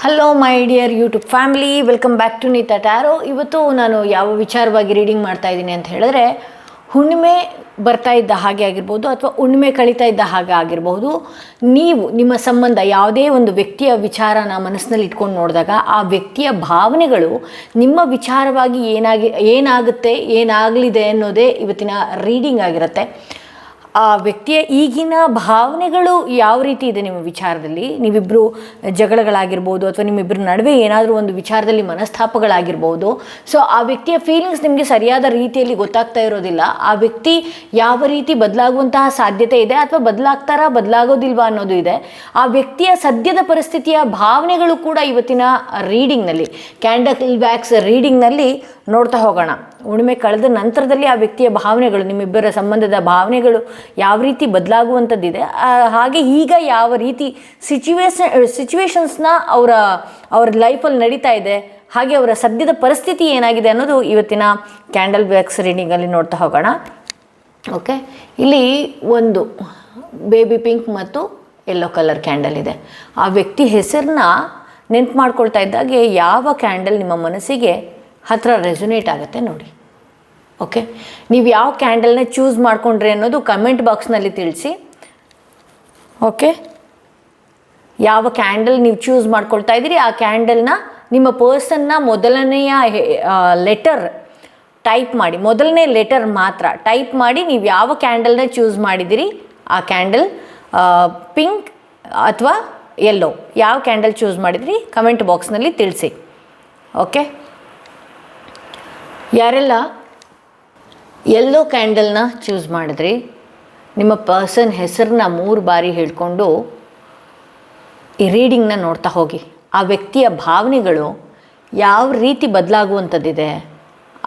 Hello my dear YouTube family, welcome back to Neeta tarot. ಇವತ್ತು ನಾನು ಯಾವ ವಿಚಾರವಾಗಿ ರೀಡಿಂಗ್ ಮಾಡ್ತಾ ಇದ್ದೀನಿ ಅಂತ ಹೇಳಿದ್ರೆ, ಹುಣ್ಣಿಮೆ ಬರ್ತಾ ಇದ್ದ ಹಾಗೆ ಆಗಿರ್ಬೋದು ಅಥವಾ ಹುಣ್ಣಿಮೆ ಕಳೀತಾ ಇದ್ದ ಹಾಗೆ ಆಗಿರಬಹುದು, ನೀವು ನಿಮ್ಮ ಸಂಬಂಧ ಯಾವುದೇ ಒಂದು ವ್ಯಕ್ತಿಯ ವಿಚಾರನ ಮನಸ್ಸಿನಲ್ಲಿ ಇಟ್ಕೊಂಡು ನೋಡಿದಾಗ ಆ ವ್ಯಕ್ತಿಯ ಭಾವನೆಗಳು ನಿಮ್ಮ ವಿಚಾರವಾಗಿ ಏನಾಗುತ್ತೆ ಏನಾಗಲಿದೆ ಅನ್ನೋದೇ ಇವತ್ತಿನ ರೀಡಿಂಗ್ ಆಗಿರುತ್ತೆ. ಆ ವ್ಯಕ್ತಿಯ ಈಗಿನ ಭಾವನೆಗಳು ಯಾವ ರೀತಿ ಇದೆ ನಿಮ್ಮ ವಿಚಾರದಲ್ಲಿ, ನೀವಿಬ್ಬರು ಜಗಳಗಳಾಗಿರ್ಬೋದು ಅಥವಾ ನಿಮ್ಮಿಬ್ಬರ ನಡುವೆ ಏನಾದರೂ ಒಂದು ವಿಚಾರದಲ್ಲಿ ಮನಸ್ತಾಪಗಳಾಗಿರ್ಬೋದು. ಸೊ ಆ ವ್ಯಕ್ತಿಯ ಫೀಲಿಂಗ್ಸ್ ನಿಮಗೆ ಸರಿಯಾದ ರೀತಿಯಲ್ಲಿ ಗೊತ್ತಾಗ್ತಾ ಇರೋದಿಲ್ಲ. ಆ ವ್ಯಕ್ತಿ ಯಾವ ರೀತಿ ಬದಲಾಗುವಂತಹ ಸಾಧ್ಯತೆ ಇದೆ ಅಥವಾ ಬದಲಾಗೋದಿಲ್ವಾ ಅನ್ನೋದು ಇದೆ. ಆ ವ್ಯಕ್ತಿಯ ಸದ್ಯದ ಪರಿಸ್ಥಿತಿಯ ಭಾವನೆಗಳು ಕೂಡ ಇವತ್ತಿನ ರೀಡಿಂಗ್ನಲ್ಲಿ, ಕ್ಯಾಂಡಲ್ ವ್ಯಾಕ್ಸ್ ರೀಡಿಂಗ್ನಲ್ಲಿ ನೋಡ್ತಾ ಹೋಗೋಣ. ಹುಣ್ಣಿಮೆ ಕಳೆದ ನಂತರದಲ್ಲಿ ಆ ವ್ಯಕ್ತಿಯ ಭಾವನೆಗಳು, ನಿಮ್ಮಿಬ್ಬರ ಸಂಬಂಧದ ಭಾವನೆಗಳು ಯಾವ ರೀತಿ ಬದಲಾಗುವಂಥದ್ದಿದೆ, ಹಾಗೆ ಈಗ ಯಾವ ರೀತಿ ಸಿಚುವೇಶನ್ಸ್ನ ಅವರ ಲೈಫಲ್ಲಿ ನಡೀತಾ ಇದೆ, ಹಾಗೆ ಅವರ ಸದ್ಯದ ಪರಿಸ್ಥಿತಿ ಏನಾಗಿದೆ ಅನ್ನೋದು ಇವತ್ತಿನ ಕ್ಯಾಂಡಲ್ ವ್ಯಾಕ್ಸ್ ರೀಡಿಂಗಲ್ಲಿ ನೋಡ್ತಾ ಹೋಗೋಣ. ಓಕೆ, ಇಲ್ಲಿ ಒಂದು ಬೇಬಿ ಪಿಂಕ್ ಮತ್ತು ಯೆಲ್ಲೋ ಕಲರ್ ಕ್ಯಾಂಡಲ್ ಇದೆ. ಆ ವ್ಯಕ್ತಿ ಹೆಸರನ್ನ ನೆನ್ಪು ಮಾಡ್ಕೊಳ್ತಾ ಇದ್ದಾಗೆ ಯಾವ ಕ್ಯಾಂಡಲ್ ನಿಮ್ಮ ಮನಸ್ಸಿಗೆ ಹತ್ತಿರ ರೆಸೊನೇಟ್ ಆಗುತ್ತೆ ನೋಡಿ. ಓಕೆ, ನೀವು ಯಾವ ಕ್ಯಾಂಡಲ್ನ ಚೂಸ್ ಮಾಡ್ಕೊಂಡ್ರಿ ಅನ್ನೋದು ಕಮೆಂಟ್ ಬಾಕ್ಸ್ನಲ್ಲಿ ತಿಳಿಸಿ. ಓಕೆ, ಯಾವ ಕ್ಯಾಂಡಲ್ ನೀವು ಚೂಸ್ ಮಾಡ್ಕೊಳ್ತಾ ಇದ್ದೀರಿ ಆ ಕ್ಯಾಂಡಲ್ನ ನಿಮ್ಮ ಪರ್ಸನ್ನ ಮೊದಲನೆಯ ಲೆಟರ್ ಟೈಪ್ ಮಾಡಿ, ಮೊದಲನೇ ಲೆಟರ್ ಮಾತ್ರ ಟೈಪ್ ಮಾಡಿ ನೀವು ಯಾವ ಕ್ಯಾಂಡಲ್ನ ಚೂಸ್ ಮಾಡಿದ್ದೀರಿ, ಆ ಕ್ಯಾಂಡಲ್ ಪಿಂಕ್ ಅಥವಾ ಯೆಲ್ಲೋ ಯಾವ ಕ್ಯಾಂಡಲ್ ಚೂಸ್ ಮಾಡಿದಿರಿ ಕಮೆಂಟ್ ಬಾಕ್ಸ್ನಲ್ಲಿ ತಿಳಿಸಿ. ಓಕೆ, ಯಾರೆಲ್ಲ ಯೆಲ್ಲೋ ಕ್ಯಾಂಡಲ್ನ ಚೂಸ್ ಮಾಡಿದ್ರಿ, ನಿಮ್ಮ ಪರ್ಸನ್ ಹೆಸರನ್ನ 3 ಬಾರಿ ಹೇಳ್ಕೊಂಡು ಈ ರೀಡಿಂಗ್ನ ನೋಡ್ತಾ ಹೋಗಿ. ಆ ವ್ಯಕ್ತಿಯ ಭಾವನೆಗಳು ಯಾವ ರೀತಿ ಬದಲಾಗುವಂಥದ್ದಿದೆ,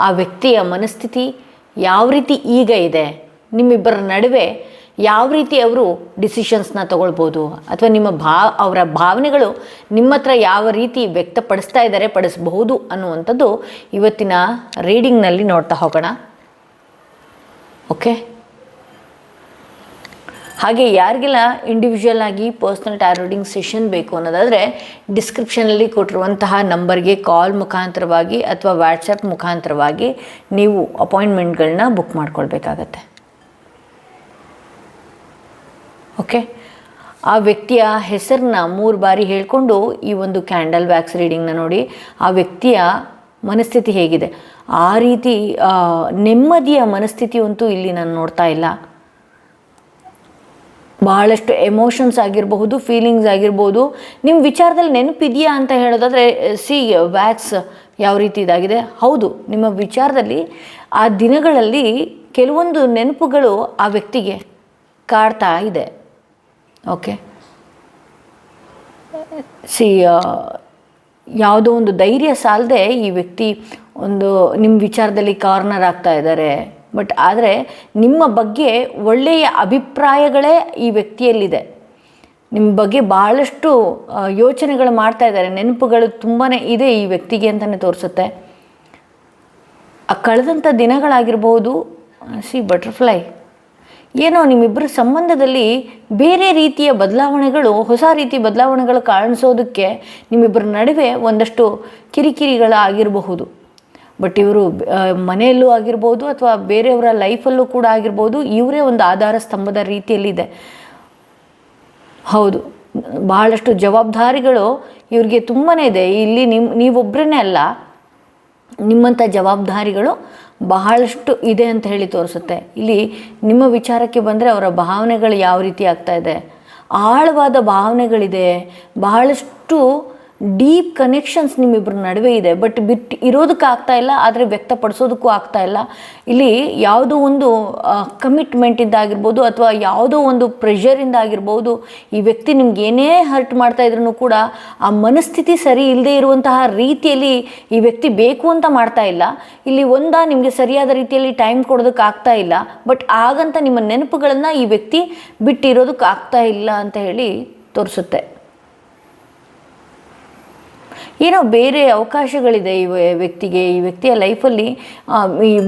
ಆ ವ್ಯಕ್ತಿಯ ಮನಸ್ಥಿತಿ ಯಾವ ರೀತಿ ಈಗ ಇದೆ, ನಿಮ್ಮಿಬ್ಬರ ನಡುವೆ ಯಾವ ರೀತಿ ಅವರು ಡಿಸಿಷನ್ಸ್ನ ತಗೊಳ್ಬೋದು, ಅಥವಾ ಅವರ ಭಾವನೆಗಳು ನಿಮ್ಮ ಹತ್ರ ಯಾವ ರೀತಿ ವ್ಯಕ್ತಪಡಿಸ್ತಾ ಇದ್ದಾರೆ, ಪಡಿಸಬಹುದು ಅನ್ನುವಂಥದ್ದು ಇವತ್ತಿನ ರೀಡಿಂಗ್ನಲ್ಲಿ ನೋಡ್ತಾ ಹೋಗೋಣ. ಓಕೆ, ಹಾಗೆ ಯಾರಿಗೆಲ್ಲ ಇಂಡಿವಿಜುವಲ್ ಆಗಿ ಪರ್ಸ್ನಲ್ ಟ್ಯಾರೋ ರೀಡಿಂಗ್ ಸೆಷನ್ ಬೇಕು ಅನ್ನೋದಾದರೆ ಡಿಸ್ಕ್ರಿಪ್ಷನಲ್ಲಿ ಕೊಟ್ಟಿರುವಂತಹ ನಂಬರ್ಗೆ ಕಾಲ್ ಮುಖಾಂತರವಾಗಿ ಅಥವಾ ವಾಟ್ಸಪ್ ಮುಖಾಂತರವಾಗಿ ನೀವು ಅಪಾಯಿಂಟ್ಮೆಂಟ್ಗಳನ್ನ ಬುಕ್ ಮಾಡ್ಕೊಳ್ಬೇಕಾಗತ್ತೆ. ಓಕೆ, ಆ ವ್ಯಕ್ತಿಯ ಹೆಸರನ್ನ 3 ಬಾರಿ ಹೇಳಿಕೊಂಡು ಈ ಒಂದು ಕ್ಯಾಂಡಲ್ ವ್ಯಾಕ್ಸ್ ರೀಡಿಂಗ್ನ ನೋಡಿ. ಆ ವ್ಯಕ್ತಿಯ ಮನಸ್ಥಿತಿ ಹೇಗಿದೆ, ಆ ರೀತಿ ನೆಮ್ಮದಿಯ ಮನಸ್ಥಿತಿಯಂತೂ ಇಲ್ಲಿ ನಾನು ನೋಡ್ತಾ ಇಲ್ಲ. ಬಹಳಷ್ಟು ಎಮೋಷನ್ಸ್ ಆಗಿರಬಹುದು, ಫೀಲಿಂಗ್ಸ್ ಆಗಿರ್ಬೋದು. ನಿಮ್ಮ ವಿಚಾರದಲ್ಲಿ ನೆನಪಿದೆಯಾ ಅಂತ ಹೇಳೋದಾದರೆ ವ್ಯಾಕ್ಸ್ ಯಾವ ರೀತಿ ಇದಾಗಿದೆ. ಹೌದು, ನಿಮ್ಮ ವಿಚಾರದಲ್ಲಿ ಆ ದಿನಗಳಲ್ಲಿ ಕೆಲವೊಂದು ನೆನಪುಗಳು ಆ ವ್ಯಕ್ತಿಗೆ ಕಾಡ್ತಾ ಇದೆ. ಓಕೆ, ಯಾವುದೋ ಒಂದು ಧೈರ್ಯ ಸಾಲದೆ ಈ ವ್ಯಕ್ತಿ ನಿಮ್ಮ ವಿಚಾರದಲ್ಲಿ ಕಾರ್ನರ್ ಆಗ್ತಾ ಇದ್ದಾರೆ. ಬಟ್ ಆದರೆ ನಿಮ್ಮ ಬಗ್ಗೆ ಒಳ್ಳೆಯ ಅಭಿಪ್ರಾಯಗಳೇ ಈ ವ್ಯಕ್ತಿಯಲ್ಲಿದೆ. ನಿಮ್ಮ ಬಗ್ಗೆ ಭಾಳಷ್ಟು ಯೋಚನೆಗಳು ಮಾಡ್ತಾ ಇದ್ದಾರೆ, ನೆನಪುಗಳು ತುಂಬಾ ಇದೆ ಈ ವ್ಯಕ್ತಿಗೆ ಅಂತಲೇ ತೋರಿಸುತ್ತೆ. ಆ ಕಳೆದಂಥ ದಿನಗಳಾಗಿರ್ಬೋದು. ಬಟರ್ಫ್ಲೈ ಏನೋ ನಿಮ್ಮಿಬ್ಬರ ಸಂಬಂಧದಲ್ಲಿ ಬೇರೆ ರೀತಿಯ ಬದಲಾವಣೆಗಳು, ಹೊಸ ರೀತಿಯ ಬದಲಾವಣೆಗಳು ಕಾಣಿಸೋದಕ್ಕೆ ನಿಮ್ಮಿಬ್ಬರ ನಡುವೆ ಒಂದಷ್ಟು ಕಿರಿಕಿರಿಗಳಾಗಿರಬಹುದು. ಬಟ್ ಇವರು ಮನೆಯಲ್ಲೂ ಆಗಿರ್ಬೋದು ಅಥವಾ ಬೇರೆಯವರ ಲೈಫಲ್ಲೂ ಕೂಡ ಆಗಿರ್ಬೋದು, ಇವರೇ ಒಂದು ಆಧಾರ ಸ್ತಂಭದ ರೀತಿಯಲ್ಲಿದೆ. ಹೌದು, ಬಹಳಷ್ಟು ಜವಾಬ್ದಾರಿಗಳು ಇವ್ರಿಗೆ ತುಂಬಾ ಇದೆ. ಇಲ್ಲಿ ನೀವೊಬ್ಬರೇ ಅಲ್ಲ, ನಿಮ್ಮಂಥ ಜವಾಬ್ದಾರಿಗಳು ಬಹಳಷ್ಟು ಇದೆ ಅಂತ ಹೇಳಿ ತೋರಿಸುತ್ತೆ. ಇಲ್ಲಿ ನಿಮ್ಮ ವಿಚಾರಕ್ಕೆ ಬಂದರೆ ಅವರ ಭಾವನೆಗಳು ಯಾವ ರೀತಿ ಆಗ್ತಾ ಇದೆ, ಆಳವಾದ ಭಾವನೆಗಳಿದೆ, ಬಹಳಷ್ಟು ಡೀಪ್ ಕನೆಕ್ಷನ್ಸ್ ನಿಮ್ಮಿಬ್ಬರ ನಡುವೆ ಇದೆ. ಬಟ್ ಬಿಟ್ಟು ಇರೋದಕ್ಕೆ ಆಗ್ತಾ ಇಲ್ಲ, ಆದರೆ ವ್ಯಕ್ತಪಡಿಸೋದಕ್ಕೂ ಆಗ್ತಾ ಇಲ್ಲ. ಇಲ್ಲಿ ಯಾವುದೋ ಒಂದು ಕಮಿಟ್ಮೆಂಟಿಂದ ಆಗಿರ್ಬೋದು ಅಥವಾ ಯಾವುದೋ ಒಂದು ಪ್ರೆಷರಿಂದ ಆಗಿರ್ಬೋದು, ಈ ವ್ಯಕ್ತಿ ನಿಮ್ಗೆ ಏನೇ ಹರ್ಟ್ ಮಾಡ್ತಾ ಇದ್ರೂ ಕೂಡ ಆ ಮನಸ್ಥಿತಿ ಸರಿ ಇಲ್ಲದೆ ಇರುವಂತಹ ರೀತಿಯಲ್ಲಿ ಈ ವ್ಯಕ್ತಿ ಬೇಕು ಅಂತ ಮಾಡ್ತಾ ಇಲ್ಲ. ಇಲ್ಲಿ ನಿಮಗೆ ಸರಿಯಾದ ರೀತಿಯಲ್ಲಿ ಟೈಮ್ ಕೊಡೋದಕ್ಕೆ ಆಗ್ತಾ ಇಲ್ಲ. ಬಟ್ ಹಾಗಂತ ನಿಮ್ಮ ನೆನಪುಗಳನ್ನು ಈ ವ್ಯಕ್ತಿ ಬಿಟ್ಟಿರೋದಕ್ಕೆ ಆಗ್ತಾ ಇಲ್ಲ ಅಂತ ಹೇಳಿ ತೋರಿಸುತ್ತೆ. ಏನೋ ಬೇರೆ ಅವಕಾಶಗಳಿದೆ ಈ ವ್ಯಕ್ತಿಗೆ, ಈ ವ್ಯಕ್ತಿಯ ಲೈಫಲ್ಲಿ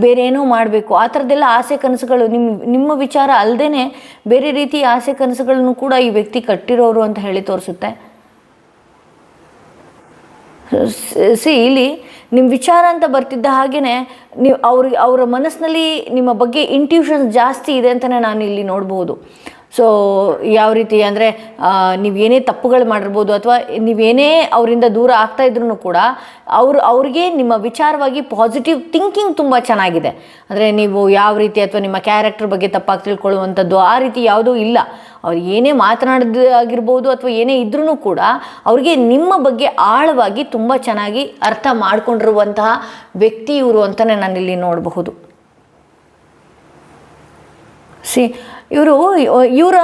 ಬೇರೆ ಏನೋ ಮಾಡಬೇಕು, ಆ ಥರದ್ದೆಲ್ಲ ಆಸೆ ಕನಸುಗಳು ನಿಮ್ಮ ವಿಚಾರ ಅಲ್ಲದೇ ಬೇರೆ ರೀತಿಯ ಆಸೆ ಕನಸುಗಳನ್ನು ಕೂಡ ಈ ವ್ಯಕ್ತಿ ಕಟ್ಟಿರೋರು ಅಂತ ಹೇಳಿ ತೋರಿಸುತ್ತೆ. ಇಲ್ಲಿ ನಿಮ್ಮ ವಿಚಾರ ಅಂತ ಬರ್ತಿದ್ದ ಹಾಗೆಯೇ ನೀವು ಅವರ ಮನಸ್ಸಿನಲ್ಲಿ ನಿಮ್ಮ ಬಗ್ಗೆ ಇಂಟ್ಯೂಷನ್ಸ್ ಜಾಸ್ತಿ ಇದೆ ಅಂತಲೇ ನಾನು ಇಲ್ಲಿ ನೋಡ್ಬೋದು. ಸೊ ಯಾವ ರೀತಿ ಅಂದರೆ ನೀವೇನೇ ತಪ್ಪುಗಳು ಮಾಡಿರ್ಬೋದು ಅಥವಾ ನೀವೇನೇ ಅವರಿಂದ ದೂರ ಆಗ್ತಾಯಿದ್ರೂ ಕೂಡ ಅವ್ರಿಗೆ ನಿಮ್ಮ ವಿಚಾರವಾಗಿ ಪಾಸಿಟಿವ್ ಥಿಂಕಿಂಗ್ ತುಂಬ ಚೆನ್ನಾಗಿದೆ. ಅಂದರೆ ನೀವು ಯಾವ ರೀತಿ ಅಥವಾ ನಿಮ್ಮ ಕ್ಯಾರೆಕ್ಟರ್ ಬಗ್ಗೆ ತಪ್ಪಾಗಿ ತಿಳ್ಕೊಳ್ಳುವಂಥದ್ದು ಆ ರೀತಿ ಯಾವುದೂ ಇಲ್ಲ. ಅವ್ರು ಏನೇ ಮಾತನಾಡೋದಾಗಿರ್ಬೋದು ಅಥವಾ ಏನೇ ಇದ್ರೂ ಕೂಡ ಅವ್ರಿಗೆ ನಿಮ್ಮ ಬಗ್ಗೆ ಆಳವಾಗಿ ತುಂಬ ಚೆನ್ನಾಗಿ ಅರ್ಥ ಮಾಡ್ಕೊಂಡಿರುವಂತಹ ವ್ಯಕ್ತಿ ಇವರು ಅಂತಲೇ ನಾನಿಲ್ಲಿ ನೋಡಬಹುದು. ಇವರ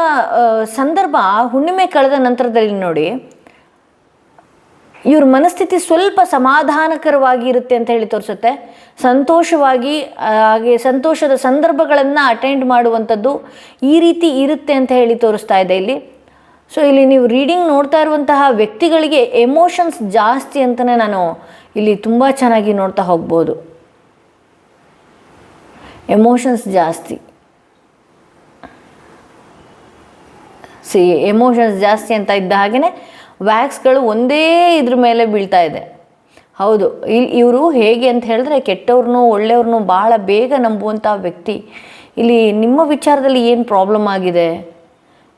ಸಂದರ್ಭ ಹುಣ್ಣಿಮೆ ಕಳೆದ ನಂತರದಲ್ಲಿ ನೋಡಿ, ಇವ್ರ ಮನಸ್ಥಿತಿ ಸ್ವಲ್ಪ ಸಮಾಧಾನಕರವಾಗಿ ಇರುತ್ತೆ ಅಂತ ಹೇಳಿ ತೋರಿಸುತ್ತೆ. ಸಂತೋಷವಾಗಿ ಹಾಗೆ ಸಂತೋಷದ ಸಂದರ್ಭಗಳನ್ನು ಅಟೆಂಡ್ ಮಾಡುವಂಥದ್ದು ಈ ರೀತಿ ಇರುತ್ತೆ ಅಂತ ಹೇಳಿ ತೋರಿಸ್ತಾ ಇದೆ ಇಲ್ಲಿ. ಸೊ ಇಲ್ಲಿ ನೀವು ರೀಡಿಂಗ್ ನೋಡ್ತಾ ಇರುವಂತಹ ವ್ಯಕ್ತಿಗಳಿಗೆ ಎಮೋಷನ್ಸ್ ಜಾಸ್ತಿ ಅಂತಲೇ ನಾನು ಇಲ್ಲಿ ತುಂಬ ಚೆನ್ನಾಗಿ ನೋಡ್ತಾ ಹೋಗ್ಬೋದು. ಎಮೋಷನ್ಸ್ ಜಾಸ್ತಿ, ಎಮೋಷನ್ಸ್ ಜಾಸ್ತಿ ಅಂತ ಇದ್ದ ಹಾಗೆಯೇ ವ್ಯಾಕ್ಸ್ಗಳು ಒಂದೇ ಇದ್ರ ಮೇಲೆ ಬೀಳ್ತಾ ಇದೆ. ಹೌದು, ಇವರು ಹೇಗೆ ಅಂತ ಹೇಳಿದ್ರೆ ಕೆಟ್ಟವ್ರನ್ನೂ ಒಳ್ಳೆಯವ್ರನ್ನೂ ಭಾಳ ಬೇಗ ನಂಬುವಂಥ ವ್ಯಕ್ತಿ. ಇಲ್ಲಿ ನಿಮ್ಮ ವಿಚಾರದಲ್ಲಿ ಏನು ಪ್ರಾಬ್ಲಮ್ ಆಗಿದೆ,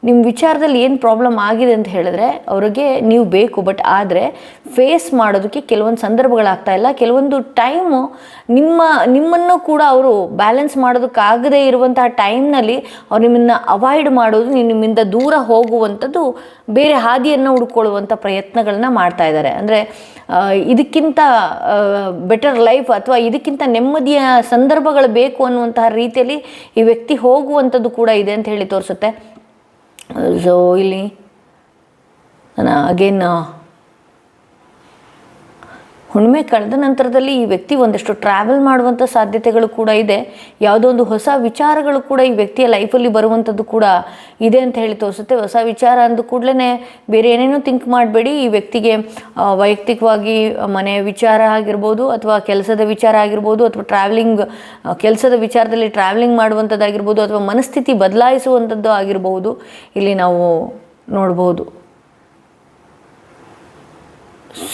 ನಿಮ್ಮ ವಿಚಾರದಲ್ಲಿ ಏನು ಪ್ರಾಬ್ಲಮ್ ಆಗಿದೆ ಅಂತ ಹೇಳಿದ್ರೆ ಅವ್ರಿಗೆ ನೀವು ಬೇಕು, ಬಟ್ ಆದರೆ ಫೇಸ್ ಮಾಡೋದಕ್ಕೆ ಕೆಲವೊಂದು ಸಂದರ್ಭಗಳಾಗ್ತಾಯಿಲ್ಲ. ಕೆಲವೊಂದು ಟೈಮು ನಿಮ್ಮನ್ನು ಕೂಡ ಅವರು ಬ್ಯಾಲೆನ್ಸ್ ಮಾಡೋದಕ್ಕಾಗದೇ ಇರುವಂತಹ ಟೈಮ್ನಲ್ಲಿ ಅವ್ರು ನಿಮ್ಮನ್ನು ಅವಾಯ್ಡ್ ಮಾಡೋದು, ನಿಮ್ಮಿಂದ ದೂರ ಹೋಗುವಂಥದ್ದು, ಬೇರೆ ಹಾದಿಯನ್ನು ಹುಡ್ಕೊಳ್ಳುವಂಥ ಪ್ರಯತ್ನಗಳನ್ನ ಮಾಡ್ತಾ ಇದ್ದಾರೆ. ಅಂದರೆ ಇದಕ್ಕಿಂತ ಬೆಟರ್ ಲೈಫ್ ಅಥವಾ ಇದಕ್ಕಿಂತ ನೆಮ್ಮದಿಯ ಸಂದರ್ಭಗಳು ಬೇಕು ಅನ್ನುವಂತಹ ರೀತಿಯಲ್ಲಿ ಈ ವ್ಯಕ್ತಿ ಹೋಗುವಂಥದ್ದು ಕೂಡ ಇದೆ ಅಂತ ಹೇಳಿ ತೋರಿಸುತ್ತೆ. ಸೊ ಇಲ್ಲಿ ನಾನು ಅಗೇನ್ ಹುಣ್ಣಿಮೆ ಕಳೆದ ನಂತರದಲ್ಲಿ ಈ ವ್ಯಕ್ತಿ ಒಂದಷ್ಟು ಟ್ರಾವೆಲ್ ಮಾಡುವಂಥ ಸಾಧ್ಯತೆಗಳು ಕೂಡ ಇದೆ. ಯಾವುದೋ ಒಂದು ಹೊಸ ವಿಚಾರಗಳು ಕೂಡ ಈ ವ್ಯಕ್ತಿಯ ಲೈಫಲ್ಲಿ ಬರುವಂಥದ್ದು ಕೂಡ ಇದೆ ಅಂತ ಹೇಳಿ ತೋರಿಸುತ್ತೆ. ಹೊಸ ವಿಚಾರ ಅಂದ ಕೂಡಲೇ ಬೇರೆ ಏನೇನೋ ಥಿಂಕ್ ಮಾಡಬೇಡಿ. ಈ ವ್ಯಕ್ತಿಗೆ ವೈಯಕ್ತಿಕವಾಗಿ ಮನೆಯ ವಿಚಾರ ಆಗಿರ್ಬೋದು ಅಥವಾ ಕೆಲಸದ ವಿಚಾರ ಆಗಿರ್ಬೋದು ಅಥವಾ ಕೆಲಸದ ವಿಚಾರದಲ್ಲಿ ಟ್ರಾವೆಲಿಂಗ್ ಮಾಡುವಂಥದ್ದಾಗಿರ್ಬೋದು ಅಥವಾ ಮನಸ್ಥಿತಿ ಬದಲಾಯಿಸುವಂಥದ್ದು ಆಗಿರಬಹುದು ಇಲ್ಲಿ ನಾವು ನೋಡ್ಬೋದು.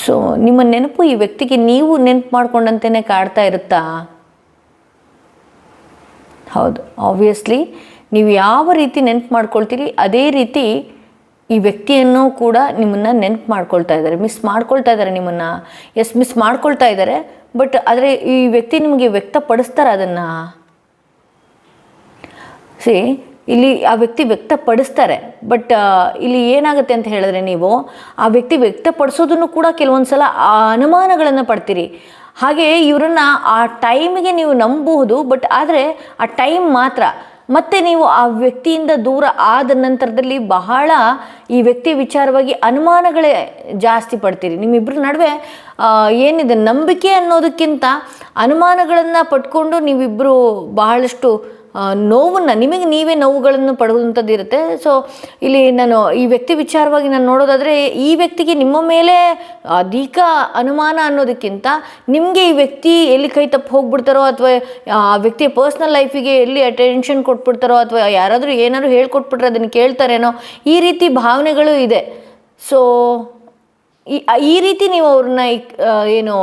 ಸೊ ನಿಮ್ಮ ನೆನಪು ಈ ವ್ಯಕ್ತಿಗೆ ನೀವು ನೆನಪು ಮಾಡ್ಕೊಂಡಂತೆಯೇ ಕಾಡ್ತಾ ಇರುತ್ತಾ? ಹೌದು, ಆಬ್ವಿಯಸ್ಲಿ ನೀವು ಯಾವ ರೀತಿ ನೆನಪು ಮಾಡ್ಕೊಳ್ತೀರಿ ಅದೇ ರೀತಿ ಈ ವ್ಯಕ್ತಿಯನ್ನು ಕೂಡ ನಿಮ್ಮನ್ನು ನೆನಪು ಮಾಡ್ಕೊಳ್ತಾ ಇದ್ದಾರೆ, ಮಿಸ್ ಮಾಡ್ಕೊಳ್ತಾ ಇದ್ದಾರೆ ನಿಮ್ಮನ್ನು. ಮಿಸ್ ಮಾಡ್ಕೊಳ್ತಾ ಇದ್ದಾರೆ, ಬಟ್ ಆದರೆ ಈ ವ್ಯಕ್ತಿ ನಿಮಗೆ ವ್ಯಕ್ತಪಡಿಸ್ತಾರೆ ಅದನ್ನು. ಇಲ್ಲಿ ಆ ವ್ಯಕ್ತಿ ವ್ಯಕ್ತಪಡಿಸ್ತಾರೆ, ಬಟ್ ಇಲ್ಲಿ ಏನಾಗುತ್ತೆ ಅಂತ ಹೇಳಿದ್ರೆ ನೀವು ಆ ವ್ಯಕ್ತಿ ವ್ಯಕ್ತಪಡಿಸೋದನ್ನು ಕೂಡ ಕೆಲವೊಂದು ಸಲ ಅನುಮಾನಗಳನ್ನು ಪಡ್ತೀರಿ. ಹಾಗೆ ಇವರನ್ನು ಆ ಟೈಮಿಗೆ ನೀವು ನಂಬಬಹುದು, ಬಟ್ ಆದರೆ ಆ ಟೈಮ್ ಮಾತ್ರ. ಮತ್ತು ನೀವು ಆ ವ್ಯಕ್ತಿಯಿಂದ ದೂರ ಆದ ನಂತರದಲ್ಲಿ ಬಹಳ ಈ ವ್ಯಕ್ತಿ ವಿಚಾರವಾಗಿ ಅನುಮಾನಗಳೇ ಜಾಸ್ತಿ ಪಡ್ತೀರಿ. ನಿಮ್ಮಿಬ್ಬರ ನಡುವೆ ಏನಿದೆ ನಂಬಿಕೆ ಅನ್ನೋದಕ್ಕಿಂತ ಅನುಮಾನಗಳನ್ನು ಪಟ್ಕೊಂಡು ನೀವಿಬ್ಬರು ಬಹಳಷ್ಟು ನೋವನ್ನು ನಿಮಗೆ ನೀವೇ ನೋವುಗಳನ್ನು ಪಡುವಂಥದ್ದು ಇರುತ್ತೆ. ಸೊ ಇಲ್ಲಿ ನಾನು ಈ ವ್ಯಕ್ತಿ ವಿಚಾರವಾಗಿ ನಾನು ನೋಡೋದಾದರೆ ಈ ವ್ಯಕ್ತಿಗೆ ನಿಮ್ಮ ಮೇಲೆ ಅಧಿಕ ಅನುಮಾನ ಅನ್ನೋದಕ್ಕಿಂತ ನಿಮಗೆ ಈ ವ್ಯಕ್ತಿ ಎಲ್ಲಿ ಕೈ ತಪ್ಪು ಹೋಗ್ಬಿಡ್ತಾರೋ ಅಥವಾ ಆ ವ್ಯಕ್ತಿಯ ಪರ್ಸ್ನಲ್ ಲೈಫಿಗೆ ಎಲ್ಲಿ ಅಟೆನ್ಷನ್ ಕೊಟ್ಬಿಡ್ತಾರೋ ಅಥವಾ ಯಾರಾದರೂ ಏನಾದರೂ ಹೇಳ್ಕೊಟ್ಬಿಟ್ರೆ ಅದನ್ನು ಕೇಳ್ತಾರೇನೋ ಈ ರೀತಿ ಭಾವನೆಗಳು ಇದೆ. ಸೊ ಈ ರೀತಿ ನೀವು ಅವ್ರನ್ನ ಏನು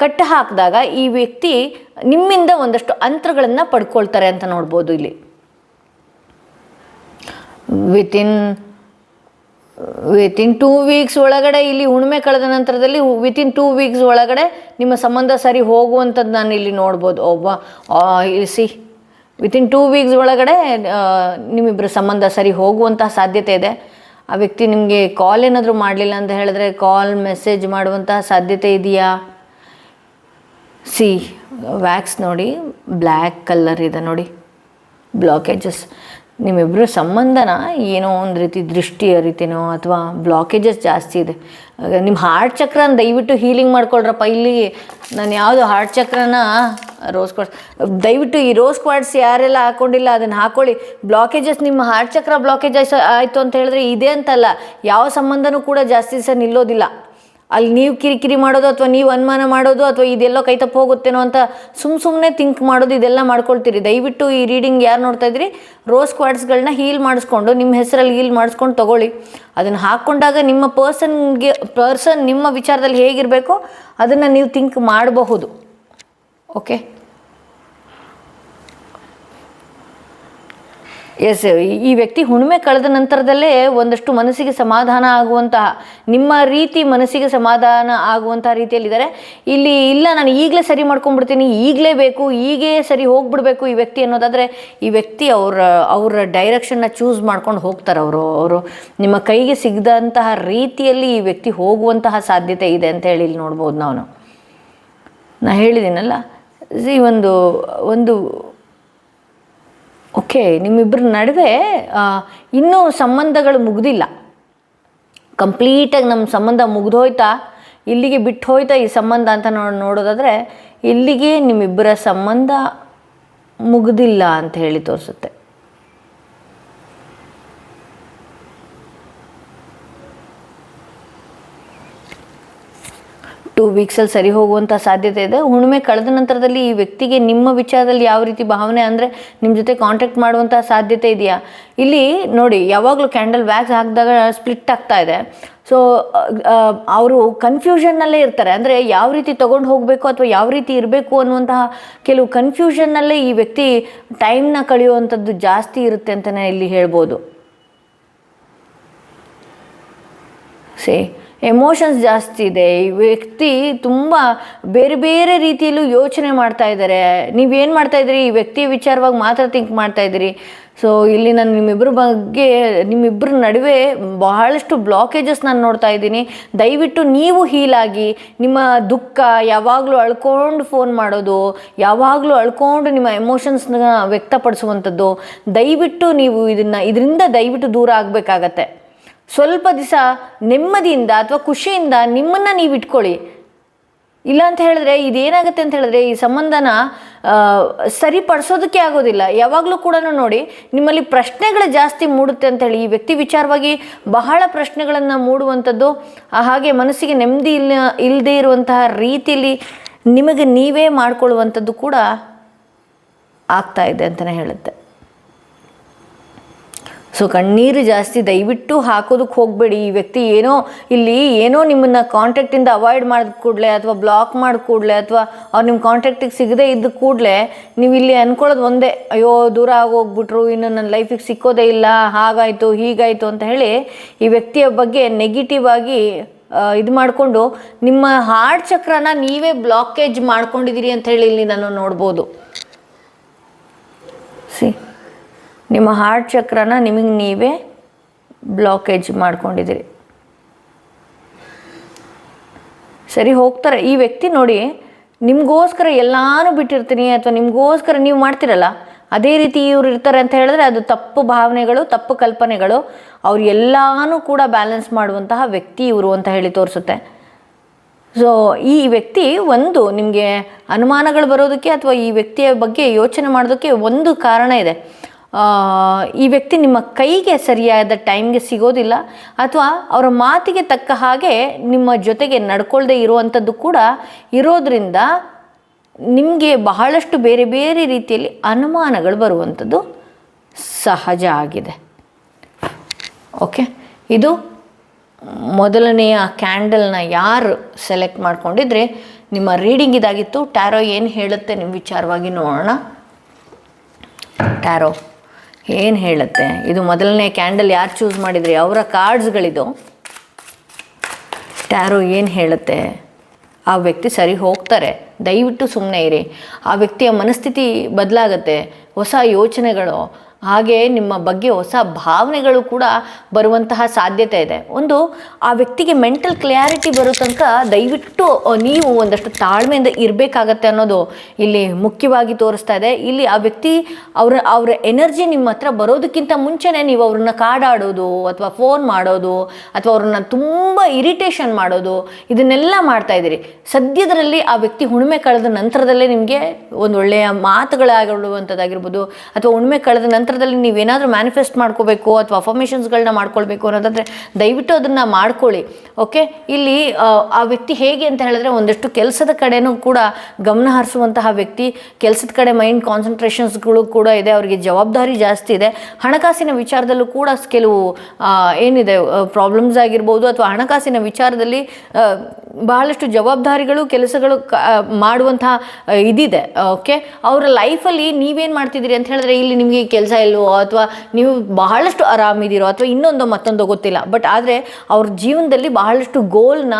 ಕಟ್ಟು ಹಾಕಿದಾಗ ಈ ವ್ಯಕ್ತಿ ನಿಮ್ಮಿಂದ ಒಂದಷ್ಟು ಅಂತರಗಳನ್ನು ಪಡ್ಕೊಳ್ತಾರೆ ಅಂತ ನೋಡ್ಬೋದು. ಇಲ್ಲಿ ವಿತಿನ್ 2 ವೀಕ್ಸ್ ಒಳಗಡೆ, ಇಲ್ಲಿ ಹುಣ್ಣಿಮೆ ಕಳೆದ ನಂತರದಲ್ಲಿ ವಿತಿನ್ 2 ವೀಕ್ಸ್ ಒಳಗಡೆ ನಿಮ್ಮ ಸಂಬಂಧ ಸರಿ ಹೋಗುವಂಥದ್ದು ನಾನು ಇಲ್ಲಿ ನೋಡ್ಬೋದು. ವಿತಿನ್ 2 ವೀಕ್ಸ್ ಒಳಗಡೆ ನಿಮ್ಮಿಬ್ಬರ ಸಂಬಂಧ ಸರಿ ಹೋಗುವಂತಹ ಸಾಧ್ಯತೆ ಇದೆ. ಆ ವ್ಯಕ್ತಿ ನಿಮಗೆ ಕಾಲ್ ಏನಾದರೂ ಮಾಡಲಿಲ್ಲ ಅಂತ ಹೇಳಿದ್ರೆ ಕಾಲ್ ಮೆಸೇಜ್ ಮಾಡುವಂತಹ ಸಾಧ್ಯತೆ ಇದೆಯಾ? ವ್ಯಾಕ್ಸ್ ನೋಡಿ, ಬ್ಲ್ಯಾಕ್ ಕಲರ್ ಇದೆ ನೋಡಿ, ಬ್ಲಾಕೇಜಸ್. ನಿಮ್ಮಿಬ್ಬರ ಸಂಬಂಧನ ಏನೋ ಒಂದು ರೀತಿ ದೃಷ್ಟಿಯ ರೀತಿನೋ ಅಥವಾ ಬ್ಲಾಕೇಜಸ್ ಜಾಸ್ತಿ ಇದೆ. ನಿಮ್ಮ ಹಾರ್ಟ್ ಚಕ್ರನ ದಯವಿಟ್ಟು ಹೀಲಿಂಗ್ ಮಾಡ್ಕೊಳ್ರಪ್ಪ. ಇಲ್ಲಿ ನಾನು ಯಾವುದು ಹಾರ್ಟ್ ಚಕ್ರನ ರೋಸ್ ಕ್ವಾರ್ಟ್ಸ್, ದಯವಿಟ್ಟು ಈ ರೋಸ್ ಕ್ವಾರ್ಟ್ಸ್ ಯಾರೆಲ್ಲ ಹಾಕ್ಕೊಂಡಿಲ್ಲ ಅದನ್ನು ಹಾಕ್ಕೊಳ್ಳಿ. ಬ್ಲಾಕೇಜಸ್, ನಿಮ್ಮ ಹಾರ್ಟ್ ಚಕ್ರ ಬ್ಲಾಕೇಜಸ್ ಆಯಿತು ಅಂತ ಹೇಳಿದ್ರೆ ಇದೇ ಅಂತಲ್ಲ, ಯಾವ ಸಂಬಂಧನೂ ಕೂಡ ಜಾಸ್ತಿ ದಿವಸ ನಿಲ್ಲೋದಿಲ್ಲ. ಅಲ್ಲಿ ನೀವು ಕಿರಿಕಿರಿ ಮಾಡೋದು ಅಥವಾ ನೀವು ಅನುಮಾನ ಮಾಡೋದು ಅಥವಾ ಇದೆಲ್ಲೋ ಕೈ ತಪ್ಪು ಹೋಗುತ್ತೇನೋ ಅಂತ ಸುಮ್ಮನೆ ಥಿಂಕ್ ಮಾಡೋದು, ಇದೆಲ್ಲ ಮಾಡ್ಕೊಳ್ತೀರಿ. ದಯವಿಟ್ಟು ಈ ರೀಡಿಂಗ್ ಯಾರು ನೋಡ್ತಾ ಇದ್ರಿ, ರೋಸ್ ಕ್ವಾರ್ಟ್ಸ್ಗಳನ್ನ ಹೀಲ್ ಮಾಡಿಸ್ಕೊಂಡು ನಿಮ್ಮ ಹೆಸರಲ್ಲಿ ಹೀಲ್ ಮಾಡಿಸ್ಕೊಂಡು ತೊಗೊಳ್ಳಿ. ಅದನ್ನು ಹಾಕ್ಕೊಂಡಾಗ ನಿಮ್ಮ ಪರ್ಸನ್ ನಿಮ್ಮ ವಿಚಾರದಲ್ಲಿ ಹೇಗಿರಬೇಕೋ ಅದನ್ನು ನೀವು ಥಿಂಕ್ ಮಾಡಬಹುದು. ಓಕೆ, ಎಸ್, ಈ ವ್ಯಕ್ತಿ ಹುಣ್ಣಿಮೆ ಕಳೆದ ನಂತರದಲ್ಲೇ ಒಂದಷ್ಟು ಮನಸ್ಸಿಗೆ ಸಮಾಧಾನ ಆಗುವಂತಹ, ನಿಮ್ಮ ರೀತಿ ಮನಸ್ಸಿಗೆ ಸಮಾಧಾನ ಆಗುವಂತಹ ರೀತಿಯಲ್ಲಿದ್ದಾರೆ. ಇಲ್ಲಿ ಇಲ್ಲ ನಾನು ಈಗಲೇ ಸರಿ ಮಾಡ್ಕೊಂಡ್ಬಿಡ್ತೀನಿ, ಈಗಲೇ ಬೇಕು, ಈಗೇ ಸರಿ ಹೋಗ್ಬಿಡ್ಬೇಕು ಈ ವ್ಯಕ್ತಿ ಅನ್ನೋದಾದರೆ, ಈ ವ್ಯಕ್ತಿ ಅವರ ಡೈರೆಕ್ಷನ್ನ ಚೂಸ್ ಮಾಡ್ಕೊಂಡು ಹೋಗ್ತಾರೆ. ಅವರು ನಿಮ್ಮ ಕೈಗೆ ಸಿಗದಂತಹ ರೀತಿಯಲ್ಲಿ ಈ ವ್ಯಕ್ತಿ ಹೋಗುವಂತಹ ಸಾಧ್ಯತೆ ಇದೆ ಅಂತ ಹೇಳಿ ಇಲ್ಲಿ ನೋಡ್ಬೋದು. ನಾನು ಹೇಳಿದ್ದೀನಲ್ಲ, ಒಂದು ಓಕೆ, ನಿಮ್ಮಿಬ್ಬರ ನಡುವೆ ಇನ್ನೂ ಸಂಬಂಧಗಳು ಮುಗ್ದಿಲ್ಲ. ಕಂಪ್ಲೀಟಾಗಿ ನಮ್ಮ ಸಂಬಂಧ ಮುಗ್ದೋಯ್ತಾ, ಇಲ್ಲಿಗೆ ಬಿಟ್ಟು ಹೋಯ್ತಾ ಈ ಸಂಬಂಧ ಅಂತ ನೋಡೋದಾದರೆ, ಇಲ್ಲಿಗೆ ನಿಮ್ಮಿಬ್ಬರ ಸಂಬಂಧ ಮುಗ್ದಿಲ್ಲ ಅಂತ ಹೇಳಿ ತೋರಿಸುತ್ತೆ. ಟೂ ವೀಕ್ಸಲ್ಲಿ ಸರಿ ಹೋಗುವಂಥ ಸಾಧ್ಯತೆ ಇದೆ. ಹುಣ್ಣಿಮೆ ಕಳೆದ ನಂತರದಲ್ಲಿ ಈ ವ್ಯಕ್ತಿಗೆ ನಿಮ್ಮ ವಿಚಾರದಲ್ಲಿ ಯಾವ ರೀತಿ ಭಾವನೆ, ಅಂದರೆ ನಿಮ್ಮ ಜೊತೆ ಕಾಂಟ್ಯಾಕ್ಟ್ ಮಾಡುವಂಥ ಸಾಧ್ಯತೆ ಇದೆಯಾ? ಇಲ್ಲಿ ನೋಡಿ, ಯಾವಾಗಲೂ ಕ್ಯಾಂಡಲ್ ವ್ಯಾಕ್ಸ್ ಹಾಕಿದಾಗ ಸ್ಪ್ಲಿಟ್ ಆಗ್ತಾ ಇದೆ. ಸೊ ಅವರು ಕನ್ಫ್ಯೂಷನ್ನಲ್ಲೇ ಇರ್ತಾರೆ. ಅಂದರೆ ಯಾವ ರೀತಿ ತೊಗೊಂಡು ಹೋಗಬೇಕು ಅಥವಾ ಯಾವ ರೀತಿ ಇರಬೇಕು ಅನ್ನುವಂತಹ ಕೆಲವು ಕನ್ಫ್ಯೂಷನ್ನಲ್ಲೇ ಈ ವ್ಯಕ್ತಿ ಟೈಮ್ನ ಕಳೆಯುವಂಥದ್ದು ಜಾಸ್ತಿ ಇರುತ್ತೆ ಅಂತಲೇ ಇಲ್ಲಿ ಹೇಳ್ಬೋದು. ಎಮೋಷನ್ಸ್ ಜಾಸ್ತಿ ಇದೆ. ಈ ವ್ಯಕ್ತಿ ತುಂಬ ಬೇರೆ ಬೇರೆ ರೀತಿಯಲ್ಲೂ ಯೋಚನೆ ಮಾಡ್ತಾ ಇದ್ದಾರೆ. ನೀವೇನು ಮಾಡ್ತಾಯಿದ್ದೀರಿ, ಈ ವ್ಯಕ್ತಿಯ ವಿಚಾರವಾಗಿ ಮಾತ್ರ ಥಿಂಕ್ ಮಾಡ್ತಾಯಿದ್ದೀರಿ. ಸೊ ಇಲ್ಲಿ ನಾನು ನಿಮ್ಮಿಬ್ಬರ ನಡುವೆ ಬಹಳಷ್ಟು ಬ್ಲಾಕೇಜಸ್ ನಾನು ನೋಡ್ತಾ ಇದ್ದೀನಿ. ದಯವಿಟ್ಟು ನೀವು ಹೀಲಾಗಿ, ನಿಮ್ಮ ದುಃಖ ಯಾವಾಗಲೂ ಅಳ್ಕೊಂಡು ಫೋನ್ ಮಾಡೋದು, ಯಾವಾಗಲೂ ಅಳ್ಕೊಂಡು ನಿಮ್ಮ ಎಮೋಷನ್ಸ್ನ ವ್ಯಕ್ತಪಡಿಸುವಂಥದ್ದು, ದಯವಿಟ್ಟು ನೀವು ಇದರಿಂದ ದಯವಿಟ್ಟು ದೂರ ಆಗಬೇಕಾಗತ್ತೆ. ಸ್ವಲ್ಪ ದಿವಸ ನೆಮ್ಮದಿಯಿಂದ ಅಥವಾ ಖುಷಿಯಿಂದ ನಿಮ್ಮನ್ನು ನೀವು ಇಟ್ಕೊಳ್ಳಿ. ಇಲ್ಲ ಅಂತ ಹೇಳಿದ್ರೆ ಇದೇನಾಗುತ್ತೆ ಅಂತ ಹೇಳಿದ್ರೆ ಈ ಸಂಬಂಧನ ಸರಿಪಡಿಸೋದಕ್ಕೆ ಆಗೋದಿಲ್ಲ. ಯಾವಾಗಲೂ ಕೂಡ ನೋಡಿ, ನಿಮ್ಮಲ್ಲಿ ಪ್ರಶ್ನೆಗಳು ಜಾಸ್ತಿ ಮೂಡುತ್ತೆ ಅಂತೇಳಿ ಈ ವ್ಯಕ್ತಿ ವಿಚಾರವಾಗಿ ಬಹಳ ಪ್ರಶ್ನೆಗಳನ್ನು ಮೂಡುವಂಥದ್ದು, ಹಾಗೆ ಮನಸ್ಸಿಗೆ ನೆಮ್ಮದಿ ಇಲ್ಲದೆ ಇರುವಂತಹ ರೀತಿಯಲ್ಲಿ ನಿಮಗೆ ನೀವೇ ಮಾಡಿಕೊಳ್ಳುವಂಥದ್ದು ಕೂಡ ಆಗ್ತಾ ಇದೆ ಅಂತಲೇ ಹೇಳುತ್ತೆ. ಸೊ ಕಣ್ಣೀರು ಜಾಸ್ತಿ ದಯವಿಟ್ಟು ಹಾಕೋದಕ್ಕೆ ಹೋಗಬೇಡಿ. ಈ ವ್ಯಕ್ತಿ ಏನೋ ನಿಮ್ಮನ್ನು ಕಾಂಟ್ಯಾಕ್ಟಿಂದ ಅವಾಯ್ಡ್ ಮಾಡಿದ ಕೂಡಲೇ ಅಥವಾ ಬ್ಲಾಕ್ ಮಾಡಿದ ಕೂಡಲೇ ಅಥವಾ ಅವ್ರು ನಿಮ್ಮ ಕಾಂಟ್ಯಾಕ್ಟಿಗೆ ಸಿಗದೇ ಇದ್ದ ಕೂಡಲೇ ನೀವು ಇಲ್ಲಿ ಅಂದ್ಕೊಳ್ಳೋದು ಒಂದೇ, ಅಯ್ಯೋ ದೂರ ಆಗೋಗ್ಬಿಟ್ರು, ಇನ್ನು ನನ್ನ ಲೈಫಿಗೆ ಸಿಕ್ಕೋದೇ ಇಲ್ಲ, ಹಾಗಾಯಿತು ಹೀಗಾಯಿತು ಅಂತ ಹೇಳಿ ಈ ವ್ಯಕ್ತಿಯ ಬಗ್ಗೆ ನೆಗೆಟಿವ್ ಆಗಿ ಇದು ಮಾಡಿಕೊಂಡು ನಿಮ್ಮ ಹಾರ್ಟ್ ಚಕ್ರನ ನೀವೇ ಬ್ಲಾಕೇಜ್ ಮಾಡ್ಕೊಂಡಿದ್ದೀರಿ ಅಂತ ಹೇಳಿ ಇಲ್ಲಿ ನಾನು ನೋಡ್ಬೋದು. ನಿಮ್ಮ ಹಾರ್ಟ್ ಚಕ್ರನ ನಿಮಗೆ ನೀವೇ ಬ್ಲಾಕೇಜ್ ಮಾಡ್ಕೊಂಡಿದ್ದೀರಿ. ಸರಿ ಹೋಗ್ತಾರೆ ಈ ವ್ಯಕ್ತಿ. ನೋಡಿ, ನಿಮಗೋಸ್ಕರ ಎಲ್ಲಾನು ಬಿಟ್ಟಿರ್ತೀನಿ ಅಥವಾ ನಿಮಗೋಸ್ಕರ ನೀವು ಮಾಡ್ತಿರಲ್ಲ, ಅದೇ ರೀತಿ ಇವ್ರು ಇರ್ತಾರೆ ಅಂತ ಹೇಳಿದ್ರೆ ಅದು ತಪ್ಪು ಭಾವನೆಗಳು, ತಪ್ಪು ಕಲ್ಪನೆಗಳು. ಅವ್ರು ಎಲ್ಲಾನು ಕೂಡ ಬ್ಯಾಲೆನ್ಸ್ ಮಾಡುವಂತಹ ವ್ಯಕ್ತಿ ಇವರು ಅಂತ ಹೇಳಿ ತೋರಿಸುತ್ತೆ. ಸೊ ಈ ವ್ಯಕ್ತಿ ನಿಮಗೆ ಅನುಮಾನಗಳು ಬರೋದಕ್ಕೆ ಅಥವಾ ಈ ವ್ಯಕ್ತಿಯ ಬಗ್ಗೆ ಯೋಚನೆ ಮಾಡೋದಕ್ಕೆ ಒಂದು ಕಾರಣ ಇದೆ. ಈ ವ್ಯಕ್ತಿ ನಿಮ್ಮ ಕೈಗೆ ಸರಿಯಾದ ಟೈಮ್ಗೆ ಸಿಗೋದಿಲ್ಲ ಅಥವಾ ಅವರ ಮಾತಿಗೆ ತಕ್ಕ ಹಾಗೆ ನಿಮ್ಮ ಜೊತೆಗೆ ನಡ್ಕೊಳ್ಳದೆ ಇರುವಂಥದ್ದು ಕೂಡ ಇರೋದರಿಂದ ನಿಮಗೆ ಬಹಳಷ್ಟು ಬೇರೆ ಬೇರೆ ರೀತಿಯಲ್ಲಿ ಅನುಮಾನಗಳು ಬರುವಂಥದ್ದು ಸಹಜ ಆಗಿದೆ. ಓಕೆ, ಇದು ಮೊದಲನೆಯ ಕ್ಯಾಂಡಲ್ನ ಯಾರು ಸೆಲೆಕ್ಟ್ ಮಾಡ್ಕೊಂಡಿದ್ರೆ ನಿಮ್ಮ ರೀಡಿಂಗ್ ಇದಾಗಿತ್ತು. ಟ್ಯಾರೋ ಏನು ಹೇಳುತ್ತೆ ನಿಮ್ಮ ವಿಚಾರವಾಗಿ ನೋಡೋಣ. ಟ್ಯಾರೋ ಏನು ಹೇಳುತ್ತೆ? ಇದು ಮೊದಲನೇ ಕ್ಯಾಂಡಲ್ ಯಾರು ಚೂಸ್ ಮಾಡಿದ್ರಿ ಅವರ ಕಾರ್ಡ್ಸ್ಗಳಿದು. ಟ್ಯಾರೋ ಏನು ಹೇಳುತ್ತೆ? ಆ ವ್ಯಕ್ತಿ ಸರಿ ಹೋಗ್ತಾರೆ, ದಯವಿಟ್ಟು ಸುಮ್ಮನೆ ಇರಿ. ಆ ವ್ಯಕ್ತಿಯ ಮನಸ್ಥಿತಿ ಬದಲಾಗುತ್ತೆ, ಹೊಸ ಯೋಚನೆಗಳು ಹಾಗೆ ನಿಮ್ಮ ಬಗ್ಗೆ ಹೊಸ ಭಾವನೆಗಳು ಕೂಡ ಬರುವಂತಹ ಸಾಧ್ಯತೆ ಇದೆ. ಆ ವ್ಯಕ್ತಿಗೆ ಮೆಂಟಲ್ ಕ್ಲಿಯಾರಿಟಿ ಬರೋ ತನಕ ದಯವಿಟ್ಟು ನೀವು ಒಂದಷ್ಟು ತಾಳ್ಮೆಯಿಂದ ಇರಬೇಕಾಗತ್ತೆ ಅನ್ನೋದು ಇಲ್ಲಿ ಮುಖ್ಯವಾಗಿ ತೋರಿಸ್ತಾ ಇದೆ. ಇಲ್ಲಿ ಆ ವ್ಯಕ್ತಿ ಅವರ ಎನರ್ಜಿ ನಿಮ್ಮ ಹತ್ರ ಬರೋದಕ್ಕಿಂತ ಮುಂಚೆನೇ ನೀವು ಅವ್ರನ್ನ ಕಾಡಾಡೋದು ಅಥವಾ ಫೋನ್ ಮಾಡೋದು ಅಥವಾ ಅವ್ರನ್ನ ತುಂಬ ಇರಿಟೇಷನ್ ಮಾಡೋದು ಇದನ್ನೆಲ್ಲ ಮಾಡ್ತಾ ಇದ್ದೀರಿ. ಸದ್ಯದರಲ್ಲಿ ಆ ವ್ಯಕ್ತಿ ಹುಣ್ಣಿಮೆ ಕಳೆದ ನಂತರದಲ್ಲೇ ನಿಮಗೆ ಒಂದು ಒಳ್ಳೆಯ ಮಾತುಗಳಾಗಿರುವಂಥದ್ದಾಗಿರ್ಬೋದು ಅಥವಾ ಹುಣ್ಣಿಮೆ ಕಳೆದ ನಂತರ ನಂತರದಲ್ಲಿ ನೀವೇನಾದರೂ ಮ್ಯಾನಿಫೆಸ್ಟ್ ಮಾಡ್ಕೋಬೇಕು ಅಥವಾ ಅಫರ್ಮೇಷನ್ಸ್ಗಳನ್ನ ಮಾಡ್ಕೊಳ್ಬೇಕು ಅನ್ನೋದಾದರೆ ದಯವಿಟ್ಟು ಅದನ್ನು ಮಾಡ್ಕೊಳ್ಳಿ. ಓಕೆ, ಇಲ್ಲಿ ಆ ವ್ಯಕ್ತಿ ಹೇಗೆ ಅಂತ ಹೇಳಿದ್ರೆ ಒಂದಷ್ಟು ಕೆಲಸದ ಕಡೆನೂ ಕೂಡ ಗಮನ ಹರಿಸುವಂತಹ ವ್ಯಕ್ತಿ, ಕೆಲಸದ ಕಡೆ ಮೈಂಡ್ ಕಾನ್ಸಂಟ್ರೇಷನ್ಸ್ಗಳು ಕೂಡ ಇದೆ, ಅವರಿಗೆ ಜವಾಬ್ದಾರಿ ಜಾಸ್ತಿ ಇದೆ. ಹಣಕಾಸಿನ ವಿಚಾರದಲ್ಲೂ ಕೂಡ ಕೆಲವು ಏನಿದೆ ಪ್ರಾಬ್ಲಮ್ಸ್ ಆಗಿರ್ಬೋದು ಅಥವಾ ಹಣಕಾಸಿನ ವಿಚಾರದಲ್ಲಿ ಬಹಳಷ್ಟು ಜವಾಬ್ದಾರಿಗಳು ಕೆಲಸಗಳು ಮಾಡುವಂತಹ ಇದಿದೆ. ಓಕೆ, ಅವರ ಲೈಫಲ್ಲಿ ನೀವೇನು ಮಾಡ್ತಿದ್ದೀರಿ ಅಂತ ಹೇಳಿದ್ರೆ ಇಲ್ಲಿ ನಿಮಗೆ ಕೆಲಸ ಇಲ್ವೋ ಅಥವಾ ನೀವು ಬಹಳಷ್ಟು ಆರಾಮಿದ್ದೀರೋ ಅಥವಾ ಇನ್ನೊಂದು ಮತ್ತೊಂದು ಗೊತ್ತಿಲ್ಲ, ಬಟ್ ಆದರೆ ಅವ್ರ ಜೀವನದಲ್ಲಿ ಬಹಳಷ್ಟು ಗೋಲ್ನ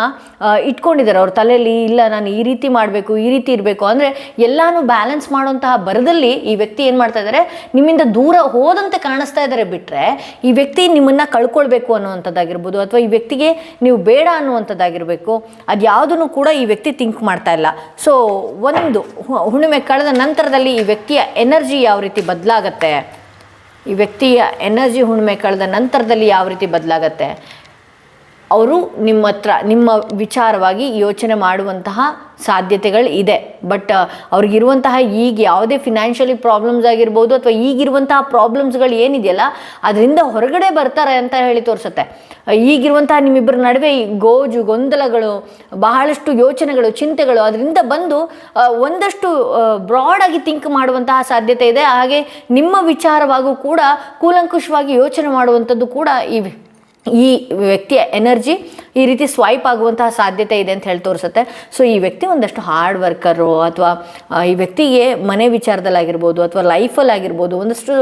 ಇಟ್ಕೊಂಡಿದ್ದಾರೆ ಅವ್ರ ತಲೆಯಲ್ಲಿ. ಇಲ್ಲ, ನಾನು ಈ ರೀತಿ ಮಾಡಬೇಕು, ಈ ರೀತಿ ಇರಬೇಕು ಅಂದರೆ ಎಲ್ಲಾನು ಬ್ಯಾಲೆನ್ಸ್ ಮಾಡುವಂತಹ ಬರದಲ್ಲಿ ಈ ವ್ಯಕ್ತಿ ಏನು ಮಾಡ್ತಾ ಇದ್ದಾರೆ, ನಿಮ್ಮಿಂದ ದೂರ ಹೋದಂತೆ ಕಾಣಿಸ್ತಾ ಇದ್ದಾರೆ. ಬಿಟ್ಟರೆ ಈ ವ್ಯಕ್ತಿ ನಿಮ್ಮನ್ನು ಕಳ್ಕೊಳ್ಬೇಕು ಅನ್ನುವಂಥದ್ದಾಗಿರ್ಬೋದು ಅಥವಾ ಈ ವ್ಯಕ್ತಿಗೆ ನೀವು ಬೇಡ ಅನ್ನುವಂಥದ್ದಾಗಿರಬೇಕು, ಅದು ಯಾವುದನ್ನು ಕೂಡ ಈ ವ್ಯಕ್ತಿ ಥಿಂಕ್ ಮಾಡ್ತಾ ಇಲ್ಲ. ಸೊ ಒಂದು ಹುಣ್ಣಿಮೆ ಕಳೆದ ನಂತರದಲ್ಲಿ ಈ ವ್ಯಕ್ತಿಯ ಎನರ್ಜಿ ಯಾವ ರೀತಿ ಬದಲಾಗತ್ತೆ, ಈ ವ್ಯಕ್ತಿಯ ಎನರ್ಜಿ ಹುಣ್ಣಿಮೆ ಕಳೆದ ನಂತರದಲ್ಲಿ ಯಾವ ರೀತಿ ಬದಲಾಗತ್ತೆ, ಅವರು ನಿಮ್ಮ ಹತ್ರ ನಿಮ್ಮ ವಿಚಾರವಾಗಿ ಯೋಚನೆ ಮಾಡುವಂತಹ ಸಾಧ್ಯತೆಗಳು ಇದೆ. ಬಟ್ ಅವ್ರಿಗಿರುವಂತಹ ಈಗ ಯಾವುದೇ ಫಿನಾನ್ಷಿಯಲಿ ಪ್ರಾಬ್ಲಮ್ಸ್ ಆಗಿರ್ಬೋದು ಅಥವಾ ಈಗಿರುವಂತಹ ಪ್ರಾಬ್ಲಮ್ಸ್ಗಳು ಏನಿದೆಯಲ್ಲ ಅದರಿಂದ ಹೊರಗಡೆ ಬರ್ತಾರೆ ಅಂತ ಹೇಳಿ ತೋರಿಸುತ್ತೆ. ಈಗಿರುವಂತಹ ನಿಮ್ಮಿಬ್ಬರ ನಡುವೆ ಈ ಗೊಂದಲಗಳು, ಬಹಳಷ್ಟು ಯೋಚನೆಗಳು, ಚಿಂತೆಗಳು ಅದರಿಂದ ಬಂದು ಒಂದಷ್ಟು ಬ್ರಾಡಾಗಿ ಥಿಂಕ್ ಮಾಡುವಂತಹ ಸಾಧ್ಯತೆ ಇದೆ. ಹಾಗೆ ನಿಮ್ಮ ವಿಚಾರವಾಗೂ ಕೂಡ ಕೂಲಂಕುಷವಾಗಿ ಯೋಚನೆ ಮಾಡುವಂಥದ್ದು ಕೂಡ ಈ ವ್ಯಕ್ತಿಯ ಎನರ್ಜಿ ಈ ರೀತಿ ಸ್ವೈಪ್ ಆಗುವಂತಹ ಸಾಧ್ಯತೆ ಇದೆ ಅಂತ ಹೇಳಿ ತೋರಿಸುತ್ತೆ. ಸೊ ಈ ವ್ಯಕ್ತಿ ಒಂದಷ್ಟು ಹಾರ್ಡ್ ವರ್ಕರು ಅಥವಾ ಈ ವ್ಯಕ್ತಿಗೆ ಮನೆ ವಿಚಾರದಲ್ಲಾಗಿರ್ಬೋದು ಅಥವಾ ಲೈಫಲ್ಲಿ ಆಗಿರ್ಬೋದು ಒಂದಷ್ಟು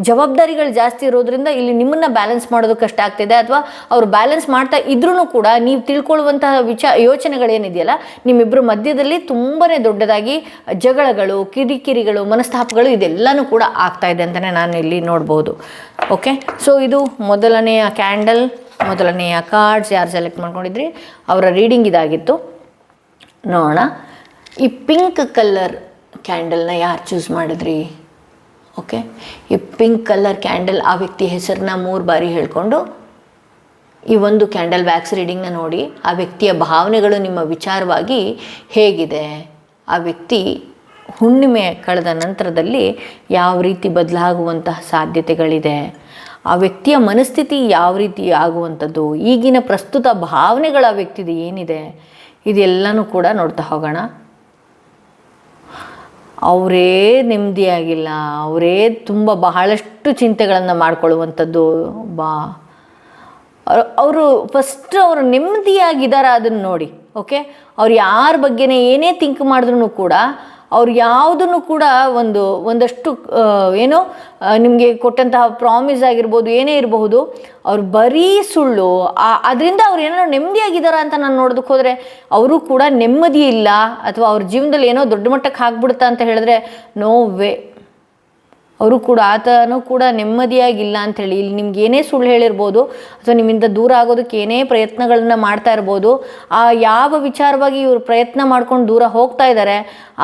ಜವಾಬ್ದಾರಿಗಳು ಜಾಸ್ತಿ ಇರೋದ್ರಿಂದ ಇಲ್ಲಿ ನಿಮ್ಮನ್ನು ಬ್ಯಾಲೆನ್ಸ್ ಮಾಡೋದು ಕಷ್ಟ ಆಗ್ತಿದೆ. ಅಥವಾ ಅವರು ಬ್ಯಾಲೆನ್ಸ್ ಮಾಡ್ತಾ ಇದ್ರೂ ಕೂಡ ನೀವು ತಿಳ್ಕೊಳ್ಳುವಂತಹ ಯೋಚನೆಗಳೇನಿದೆಯಲ್ಲ ನಿಮ್ಮಿಬ್ಬರ ಮಧ್ಯದಲ್ಲಿ ತುಂಬಾ ದೊಡ್ಡದಾಗಿ ಜಗಳಗಳು, ಕಿರಿಕಿರಿಗಳು, ಮನಸ್ತಾಪಗಳು ಇದೆಲ್ಲನೂ ಕೂಡ ಆಗ್ತಾ ಇದೆ ಅಂತಲೇ ನಾನು ಇಲ್ಲಿ ನೋಡ್ಬೋದು. ಓಕೆ, ಸೊ ಇದು ಮೊದಲನೆಯ ಕ್ಯಾಂಡಲ್, ಮೊದಲನೆಯ ಕಾರ್ಡ್ಸ್. ಯಾರು ಸೆಲೆಕ್ಟ್ ಮಾಡ್ಕೊಂಡಿದ್ರಿ ಅವರ ರೀಡಿಂಗ್ ಇದಾಗಿತ್ತು. ನೋಡೋಣ, ಈ ಪಿಂಕ್ ಕಲರ್ ಕ್ಯಾಂಡಲ್ನ ಯಾರು ಚೂಸ್ ಮಾಡಿದ್ರಿ? ಓಕೆ, ಈ ಪಿಂಕ್ ಕಲರ್ ಕ್ಯಾಂಡಲ್ ಆ ವ್ಯಕ್ತಿ ಹೆಸರನ್ನ 3 ಬಾರಿ ಹೇಳ್ಕೊಂಡು ಈ ಒಂದು ಕ್ಯಾಂಡಲ್ ವ್ಯಾಕ್ಸ್ ರೀಡಿಂಗ್ನ ನೋಡಿ ಆ ವ್ಯಕ್ತಿಯ ಭಾವನೆಗಳು ನಿಮ್ಮ ವಿಚಾರವಾಗಿ ಹೇಗಿದೆ, ಆ ವ್ಯಕ್ತಿ ಹುಣ್ಣಿಮೆ ಕಳೆದ ನಂತರದಲ್ಲಿ ಯಾವ ರೀತಿ ಬದಲಾಗುವಂತಹ ಸಾಧ್ಯತೆಗಳಿದೆ, ಆ ವ್ಯಕ್ತಿಯ ಮನಸ್ಥಿತಿ ಯಾವ ರೀತಿ ಆಗುವಂಥದ್ದು, ಈಗಿನ ಪ್ರಸ್ತುತ ಭಾವನೆಗಳ ವ್ಯಕ್ತಿದು ಏನಿದೆ, ಇದೆಲ್ಲನೂ ಕೂಡ ನೋಡ್ತಾ ಹೋಗೋಣ. ಅವರೇ ನೆಮ್ಮದಿಯಾಗಿಲ್ಲ, ಅವರೇ ಬಹಳಷ್ಟು ಚಿಂತೆಗಳನ್ನು ಮಾಡ್ಕೊಳ್ಳುವಂಥದ್ದು. ಅವರು ಫಸ್ಟ್ ಅವರು ನೆಮ್ಮದಿಯಾಗಿದ್ದಾರೆ ಅದನ್ನು ನೋಡಿ. ಓಕೆ, ಅವ್ರು ಯಾರ ಬಗ್ಗೆನೇ ಏನೇ ಥಿಂಕ್ ಮಾಡಿದ್ರೂ ಕೂಡ ಅವ್ರು ಯಾವುದನ್ನು ಕೂಡ ಒಂದಷ್ಟು ಏನೋ ನಿಮಗೆ ಕೊಟ್ಟಂತಹ ಪ್ರಾಮಿಸ್ ಆಗಿರ್ಬೋದು, ಏನೇ ಇರಬಹುದು, ಅವ್ರು ಬರೀ ಸುಳ್ಳು. ಅದರಿಂದ ಅವ್ರು ಏನಾದ್ರು ನೆಮ್ಮದಿಯಾಗಿದ್ದಾರಾ ಅಂತ ನಾನು ನೋಡೋದಕ್ಕೆ ಹೋದರೆ ಅವರು ಕೂಡ ನೆಮ್ಮದಿ ಇಲ್ಲ ಅಥವಾ ಅವ್ರ ಜೀವನದಲ್ಲಿ ಏನೋ ದೊಡ್ಡ ಮಟ್ಟಕ್ಕೆ ಹಾಕ್ಬಿಡುತ್ತಾ ಅಂತ ಹೇಳಿದ್ರೆ ನೋ ವೇ. ಅವರು ಕೂಡ ಆತನೂ ಕೂಡ ನೆಮ್ಮದಿಯಾಗಿಲ್ಲ ಅಂಥೇಳಿ ಇಲ್ಲಿ ನಿಮ್ಗೆ ಏನೇ ಸುಳ್ಳು ಹೇಳಿರ್ಬೋದು ಅಥವಾ ನಿಮ್ಮಿಂದ ದೂರ ಆಗೋದಕ್ಕೆ ಏನೇ ಪ್ರಯತ್ನಗಳನ್ನ ಮಾಡ್ತಾ ಇರ್ಬೋದು. ಆ ಯಾವ ವಿಚಾರವಾಗಿ ಇವರು ಪ್ರಯತ್ನ ಮಾಡ್ಕೊಂಡು ದೂರ ಹೋಗ್ತಾ ಇದ್ದಾರೆ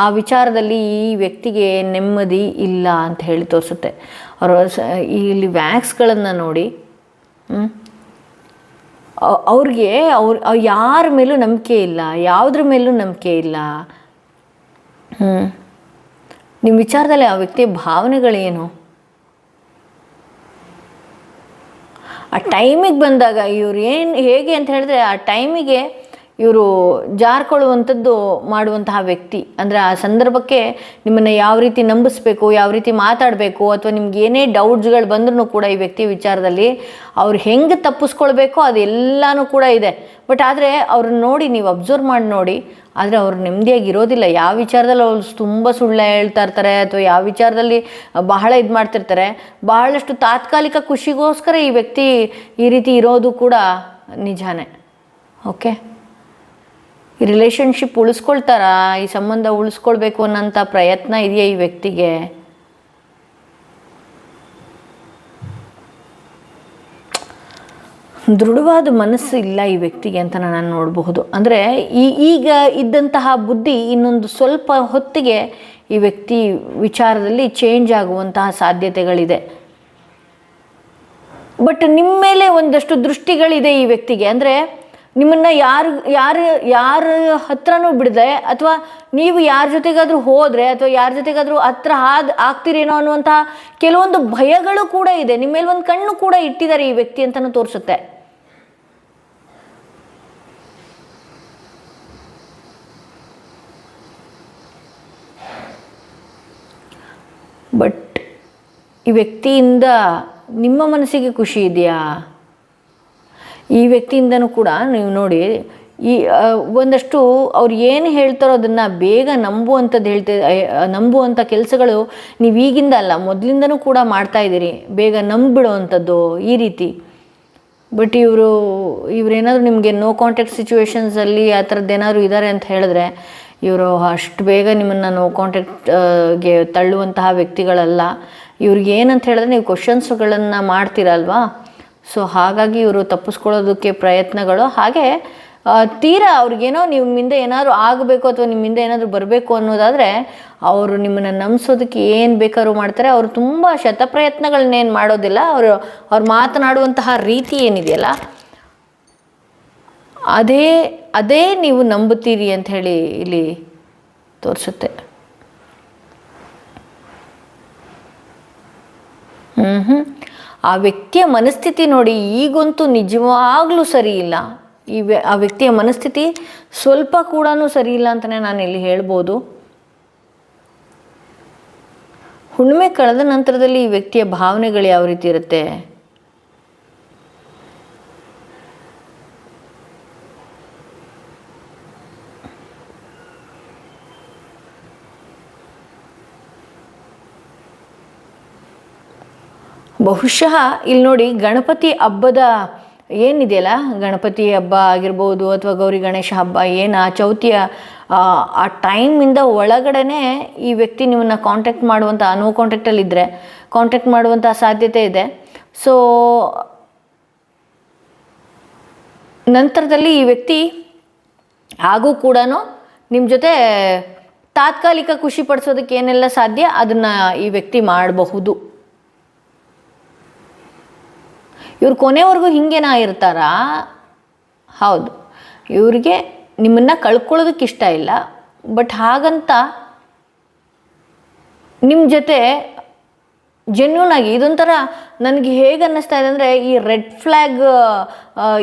ಆ ವಿಚಾರದಲ್ಲಿ ಈ ವ್ಯಕ್ತಿಗೆ ನೆಮ್ಮದಿ ಇಲ್ಲ ಅಂತ ಹೇಳಿ ತೋರಿಸುತ್ತೆ. ಅವರು ಇಲ್ಲಿ ವ್ಯಾಕ್ಸ್ಗಳನ್ನು ನೋಡಿ ಅವ್ರಿಗೆ ಯಾರ ಮೇಲೂ ನಂಬಿಕೆ ಇಲ್ಲ, ಯಾವುದ್ರ ಮೇಲೂ ನಂಬಿಕೆ ಇಲ್ಲ. ನಿಮ್ಮ ವಿಚಾರದಲ್ಲಿ ಆ ವ್ಯಕ್ತಿಯ ಭಾವನೆಗಳೇನು, ಆ ಟೈಮಿಗೆ ಬಂದಾಗ ಇವ್ರು ಹೇಗೆ ಅಂತ ಹೇಳಿದ್ರೆ ಆ ಟೈಮಿಗೆ ಇವರು ಜಾರ್ಕೊಳ್ಳುವಂಥದ್ದು ಮಾಡುವಂತಹ ವ್ಯಕ್ತಿ. ಅಂದರೆ ಆ ಸಂದರ್ಭಕ್ಕೆ ನಿಮ್ಮನ್ನು ಯಾವ ರೀತಿ ನಂಬಿಸ್ಬೇಕು, ಯಾವ ರೀತಿ ಮಾತಾಡಬೇಕು ಅಥವಾ ನಿಮ್ಗೆ ಏನೇ ಡೌಟ್ಸ್ಗಳು ಬಂದ್ರೂ ಕೂಡ ಈ ವ್ಯಕ್ತಿ ವಿಚಾರದಲ್ಲಿ ಅವ್ರು ಹೆಂಗೆ ತಪ್ಪಿಸ್ಕೊಳ್ಬೇಕೋ ಅದೆಲ್ಲನೂ ಕೂಡ ಇದೆ. ಬಟ್ ಆದರೆ ಅವ್ರನ್ನ ನೋಡಿ ನೀವು ಅಬ್ಸರ್ವ್ ಮಾಡಿ ನೋಡಿ, ಆದರೆ ಅವ್ರು ನೆಮ್ಮದಿಯಾಗಿರೋದಿಲ್ಲ. ಯಾವ ವಿಚಾರದಲ್ಲಿ ಅವ್ರು ತುಂಬ ಸುಳ್ಳು ಹೇಳ್ತಾ ಇರ್ತಾರೆ ಅಥವಾ ಯಾವ ವಿಚಾರದಲ್ಲಿ ಬಹಳ ಇದು ಮಾಡ್ತಿರ್ತಾರೆ. ಬಹಳಷ್ಟು ತಾತ್ಕಾಲಿಕ ಖುಷಿಗೋಸ್ಕರ ಈ ವ್ಯಕ್ತಿ ಈ ರೀತಿ ಇರೋದು ಕೂಡ ನಿಜಾನೇ. ಓಕೆ, ಈ ರಿಲೇಷನ್ಶಿಪ್ ಉಳಿಸ್ಕೊಳ್ತಾರಾ, ಈ ಸಂಬಂಧ ಉಳಿಸ್ಕೊಳ್ಬೇಕು ಅನ್ನೋಂಥ ಪ್ರಯತ್ನ ಇದೆಯಾ ಈ ವ್ಯಕ್ತಿಗೆ? ದೃಢವಾದ ಮನಸ್ಸು ಇಲ್ಲ ಈ ವ್ಯಕ್ತಿಗೆ ಅಂತ ನಾನು ನೋಡಬಹುದು. ಅಂದರೆ ಈಗ ಇದ್ದಂತಹ ಬುದ್ಧಿ ಇನ್ನೊಂದು ಸ್ವಲ್ಪ ಹೊತ್ತಿಗೆ ಈ ವ್ಯಕ್ತಿ ವಿಚಾರದಲ್ಲಿ ಚೇಂಜ್ ಆಗುವಂತಹ ಸಾಧ್ಯತೆಗಳಿದೆ. ಬಟ್ ನಿಮ್ಮ ಮೇಲೆ ಒಂದಷ್ಟು ದೃಷ್ಟಿಗಳಿದೆ ಈ ವ್ಯಕ್ತಿಗೆ. ಅಂದರೆ ನಿಮ್ಮನ್ನು ಯಾರ ಹತ್ರನೂ ಬಿಡದೆ, ಅಥವಾ ನೀವು ಯಾರ ಜೊತೆಗಾದರೂ ಹೋದರೆ ಅಥವಾ ಯಾರ ಜೊತೆಗಾದರೂ ಹತ್ರ ಆಗ್ತೀರೇನೋ ಅನ್ನುವಂತಹ ಕೆಲವೊಂದು ಭಯಗಳು ಕೂಡ ಇದೆ. ನಿಮ್ಮ ಮೇಲೆ ಒಂದು ಕಣ್ಣು ಕೂಡ ಇಟ್ಟಿದ್ದಾರೆ ಈ ವ್ಯಕ್ತಿ ಅಂತಲೂ ತೋರಿಸುತ್ತೆ. ಬಟ್ ಈ ವ್ಯಕ್ತಿಯಿಂದ ನಿಮ್ಮ ಮನಸ್ಸಿಗೆ ಖುಷಿ ಇದೆಯಾ? ಈ ವ್ಯಕ್ತಿಯಿಂದನೂ ಕೂಡ ನೀವು ನೋಡಿ, ಈ ಒಂದಷ್ಟು ಅವ್ರು ಏನು ಹೇಳ್ತಾರೋ ಅದನ್ನು ಬೇಗ ನಂಬುವಂಥ ಕೆಲಸಗಳು ನೀವು ಈಗಿಂದ ಅಲ್ಲ, ಮೊದಲಿಂದನೂ ಕೂಡ ಮಾಡ್ತಾಯಿದ್ದೀರಿ. ಬೇಗ ನಂಬಿಬಿಡುವಂಥದ್ದು ಈ ರೀತಿ. ಬಟ್ ಇವರೇನಾದರೂ ನಿಮಗೆ ನೋ ಕಾಂಟ್ಯಾಕ್ಟ್ ಸಿಚುವೇಶನ್ಸಲ್ಲಿ ಆ ಥರದ್ದೇನಾದ್ರು ಇದ್ದಾರೆ ಅಂತ ಹೇಳಿದ್ರೆ, ಇವರು ಅಷ್ಟು ಬೇಗ ನಿಮ್ಮನ್ನು ನೋ ಕಾಂಟ್ಯಾಕ್ಟ್ಗೆ ತಳ್ಳುವಂತಹ ವ್ಯಕ್ತಿಗಳಲ್ಲ. ಇವ್ರಿಗೆ ಏನಂತ ಹೇಳಿದ್ರೆ, ನೀವು ಕ್ವಶನ್ಸ್ಗಳನ್ನು ಮಾಡ್ತೀರಲ್ವಾ, ಸೊ ಹಾಗಾಗಿ ಇವರು ತಪ್ಪಿಸ್ಕೊಳ್ಳೋದಕ್ಕೆ ಪ್ರಯತ್ನಗಳು. ಹಾಗೆ ತೀರಾ ಅವ್ರಿಗೇನೋ ನಿಮ್ಮಿಂದ ಏನಾದರೂ ಆಗಬೇಕು ಅಥವಾ ನಿಮ್ಮಿಂದ ಏನಾದರೂ ಬರಬೇಕು ಅನ್ನೋದಾದರೆ ಅವರು ನಿಮ್ಮನ್ನು ನಂಬಿಸೋದಕ್ಕೆ ಏನು ಬೇಕಾದ್ರೂ ಮಾಡ್ತಾರೆ. ಅವರು ತುಂಬ ಶತಪ್ರಯತ್ನಗಳನ್ನೇನು ಮಾಡೋದಿಲ್ಲ. ಅವ್ರು ಮಾತನಾಡುವಂತಹ ರೀತಿ ಏನಿದೆಯಲ್ಲ, ಅದೇ ನೀವು ನಂಬುತ್ತೀರಿ ಅಂತ ಹೇಳಿ ಇಲ್ಲಿ ತೋರಿಸುತ್ತೆ. ಆ ವ್ಯಕ್ತಿಯ ಮನಸ್ಥಿತಿ ನೋಡಿ, ಈಗಂತೂ ನಿಜವಾಗ್ಲೂ ಸರಿ ಇಲ್ಲ. ಆ ವ್ಯಕ್ತಿಯ ಮನಸ್ಥಿತಿ ಸ್ವಲ್ಪ ಕೂಡ ಸರಿ ಇಲ್ಲ ಅಂತಲೇ ನಾನು ಇಲ್ಲಿ ಹೇಳ್ಬೋದು. ಹುಣ್ಣಿಮೆ ಕಳೆದ ನಂತರದಲ್ಲಿ ಈ ವ್ಯಕ್ತಿಯ ಭಾವನೆಗಳು ಯಾವ ರೀತಿ ಇರುತ್ತೆ? ಬಹುಶಃ ಇಲ್ಲಿ ನೋಡಿ, ಗಣಪತಿ ಹಬ್ಬದ ಏನಿದೆಯಲ್ಲ, ಗಣಪತಿ ಹಬ್ಬ ಆಗಿರ್ಬೋದು ಅಥವಾ ಗೌರಿ ಗಣೇಶ ಹಬ್ಬ, ಏನು ಆ ಚೌತಿಯ ಆ ಟೈಮಿಂದ ಒಳಗಡೆ ಈ ವ್ಯಕ್ತಿ ನಿಮ್ಮನ್ನು ಕಾಂಟ್ಯಾಕ್ಟ್ ಮಾಡುವಂಥ, ನೋ ಕಾಂಟ್ಯಾಕ್ಟಲ್ಲಿದ್ದರೆ ಕಾಂಟ್ಯಾಕ್ಟ್ ಮಾಡುವಂಥ ಸಾಧ್ಯತೆ ಇದೆ. ಸೊ ನಂತರದಲ್ಲಿ ಈ ವ್ಯಕ್ತಿ ಹಾಗೂ ಕೂಡ ನಿಮ್ಮ ಜೊತೆ ತಾತ್ಕಾಲಿಕ ಖುಷಿ ಪಡಿಸೋದಕ್ಕೆ ಏನೆಲ್ಲ ಸಾಧ್ಯ ಅದನ್ನು ಈ ವ್ಯಕ್ತಿ ಮಾಡಬಹುದು. ಇವ್ರು ಕೊನೆವರೆಗೂ ಹಿಂಗೇನ ಇರ್ತಾರಾ? ಹೌದು, ಇವ್ರಿಗೆ ನಿಮ್ಮನ್ನು ಕಳ್ಕೊಳ್ಳೋದಕ್ಕೆ ಇಷ್ಟ ಇಲ್ಲ. ಬಟ್ ಹಾಗಂತ ನಿಮ್ಮ ಜೊತೆ ಜೆನ್ಯೂನ್ ಆಗಿ, ಇದೊಂಥರ ನನಗೆ ಹೇಗೆ ಅನ್ನಿಸ್ತಾ ಇದೆ ಅಂದರೆ, ಈ ರೆಡ್ ಫ್ಲ್ಯಾಗ್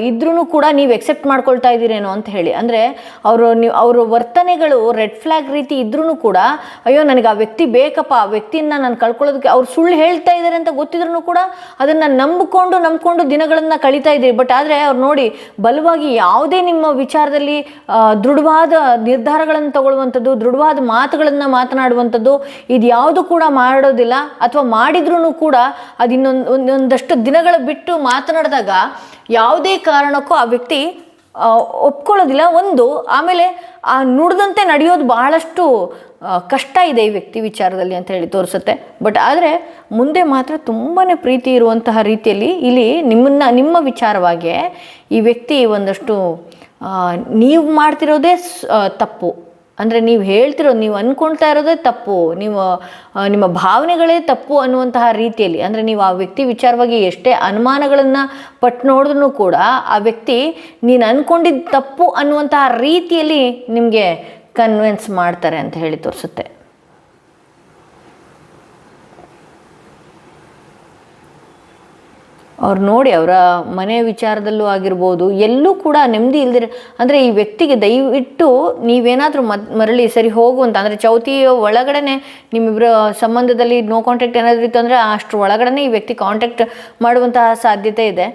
ಇದ್ರೂ ಕೂಡ ನೀವು ಎಕ್ಸೆಪ್ಟ್ ಮಾಡ್ಕೊಳ್ತಾ ಇದ್ದೀರೇನೋ ಅಂತ ಹೇಳಿ. ಅಂದರೆ ಅವರ ವರ್ತನೆಗಳು ರೆಡ್ ಫ್ಲ್ಯಾಗ್ ರೀತಿ ಇದ್ರೂ ಕೂಡ, ಅಯ್ಯೋ ನನಗೆ ಆ ವ್ಯಕ್ತಿ ಬೇಕಪ್ಪ, ಆ ವ್ಯಕ್ತಿಯನ್ನು ನಾನು ಕಳ್ಕೊಳ್ಳೋದಕ್ಕೆ, ಅವ್ರು ಸುಳ್ಳು ಹೇಳ್ತಾ ಇದ್ದಾರೆ ಅಂತ ಗೊತ್ತಿದ್ರೂ ಕೂಡ ಅದನ್ನು ನಂಬಿಕೊಂಡು ದಿನಗಳನ್ನು ಕಳೀತಾ ಇದ್ದೀರಿ. ಬಟ್ ಆದರೆ ಅವ್ರು ನೋಡಿ, ಬಲವಾಗಿ ಯಾವುದೇ ನಿಮ್ಮ ವಿಚಾರದಲ್ಲಿ ದೃಢವಾದ ನಿರ್ಧಾರಗಳನ್ನು ತಗೊಳ್ಳುವಂಥದ್ದು, ದೃಢವಾದ ಮಾತುಗಳನ್ನು ಮಾತನಾಡುವಂಥದ್ದು, ಇದು ಯಾವುದು ಕೂಡ ಮಾಡೋದಿಲ್ಲ. ಅಥವಾ ಮಾಡಿದ್ರೂ ಕೂಡ ಅದು ಒಂದಷ್ಟು ದಿನಗಳ ಬಿಟ್ಟು ಮಾತನಾಡಿದಾಗ ಯಾವುದೇ ಕಾರಣಕ್ಕೂ ಆ ವ್ಯಕ್ತಿ ಒಪ್ಕೊಳ್ಳೋದಿಲ್ಲ. ಆಮೇಲೆ ಆ ನುಡಿದಂತೆ ನಡೆಯೋದು ಬಹಳಷ್ಟು ಕಷ್ಟ ಇದೆ ಈ ವ್ಯಕ್ತಿ ವಿಚಾರದಲ್ಲಿ ಅಂತ ಹೇಳಿ ತೋರಿಸುತ್ತೆ. ಬಟ್ ಆದರೆ ಮುಂದೆ ಮಾತ್ರ ತುಂಬಾ ಪ್ರೀತಿ ಇರುವಂತಹ ರೀತಿಯಲ್ಲಿ ಇಲ್ಲಿ ನಿಮ್ಮ ವಿಚಾರವಾಗಿ ಈ ವ್ಯಕ್ತಿ ಒಂದಷ್ಟು ನೀವು ಮಾಡ್ತಿರೋದೇ ತಪ್ಪು. ಅಂದರೆ ನೀವು ಹೇಳ್ತಿರೋದು, ನೀವು ಅಂದ್ಕೊಳ್ತಾ ಇರೋದೇ ತಪ್ಪು, ನಿಮ್ಮ ಭಾವನೆಗಳೇ ತಪ್ಪು ಅನ್ನುವಂತಹ ರೀತಿಯಲ್ಲಿ, ಅಂದರೆ ನೀವು ಆ ವ್ಯಕ್ತಿ ವಿಚಾರವಾಗಿ ಎಷ್ಟೇ ಅನುಮಾನಗಳನ್ನು ಪಟ್ಟು ನೋಡಿದ್ರೂ ಕೂಡ ಆ ವ್ಯಕ್ತಿ ನೀನು ಅಂದ್ಕೊಂಡಿದ್ದು ತಪ್ಪು ಅನ್ನುವಂತಹ ರೀತಿಯಲ್ಲಿ ನಿಮಗೆ ಕನ್ವಿನ್ಸ್ ಮಾಡ್ತಾರೆ ಅಂತ ಹೇಳಿ ತೋರಿಸುತ್ತೆ. ಅವ್ರು ನೋಡಿ, ಅವರ ಮನೆ ವಿಚಾರದಲ್ಲೂ ಆಗಿರ್ಬೋದು, ಎಲ್ಲೂ ಕೂಡ ನೆಮ್ಮದಿ ಇಲ್ದಿರ, ಅಂದರೆ ಈ ವ್ಯಕ್ತಿಗೆ ದಯವಿಟ್ಟು ನೀವೇನಾದರೂ ಮರಳಿ ಸರಿ ಹೋಗುವಂತ, ಅಂದರೆ ಚೌತಿಯ ಒಳಗಡೆ ನಿಮ್ಮಿಬ್ಬರ ಸಂಬಂಧದಲ್ಲಿ ನೋ ಕಾಂಟ್ಯಾಕ್ಟ್ ಏನಾದರೂ ಇತ್ತು ಅಂದರೆ ಅಷ್ಟರ ಒಳಗಡೆ ಈ ವ್ಯಕ್ತಿ ಕಾಂಟ್ಯಾಕ್ಟ್ ಮಾಡುವಂತಹ ಸಾಧ್ಯತೆ ಇದೆ.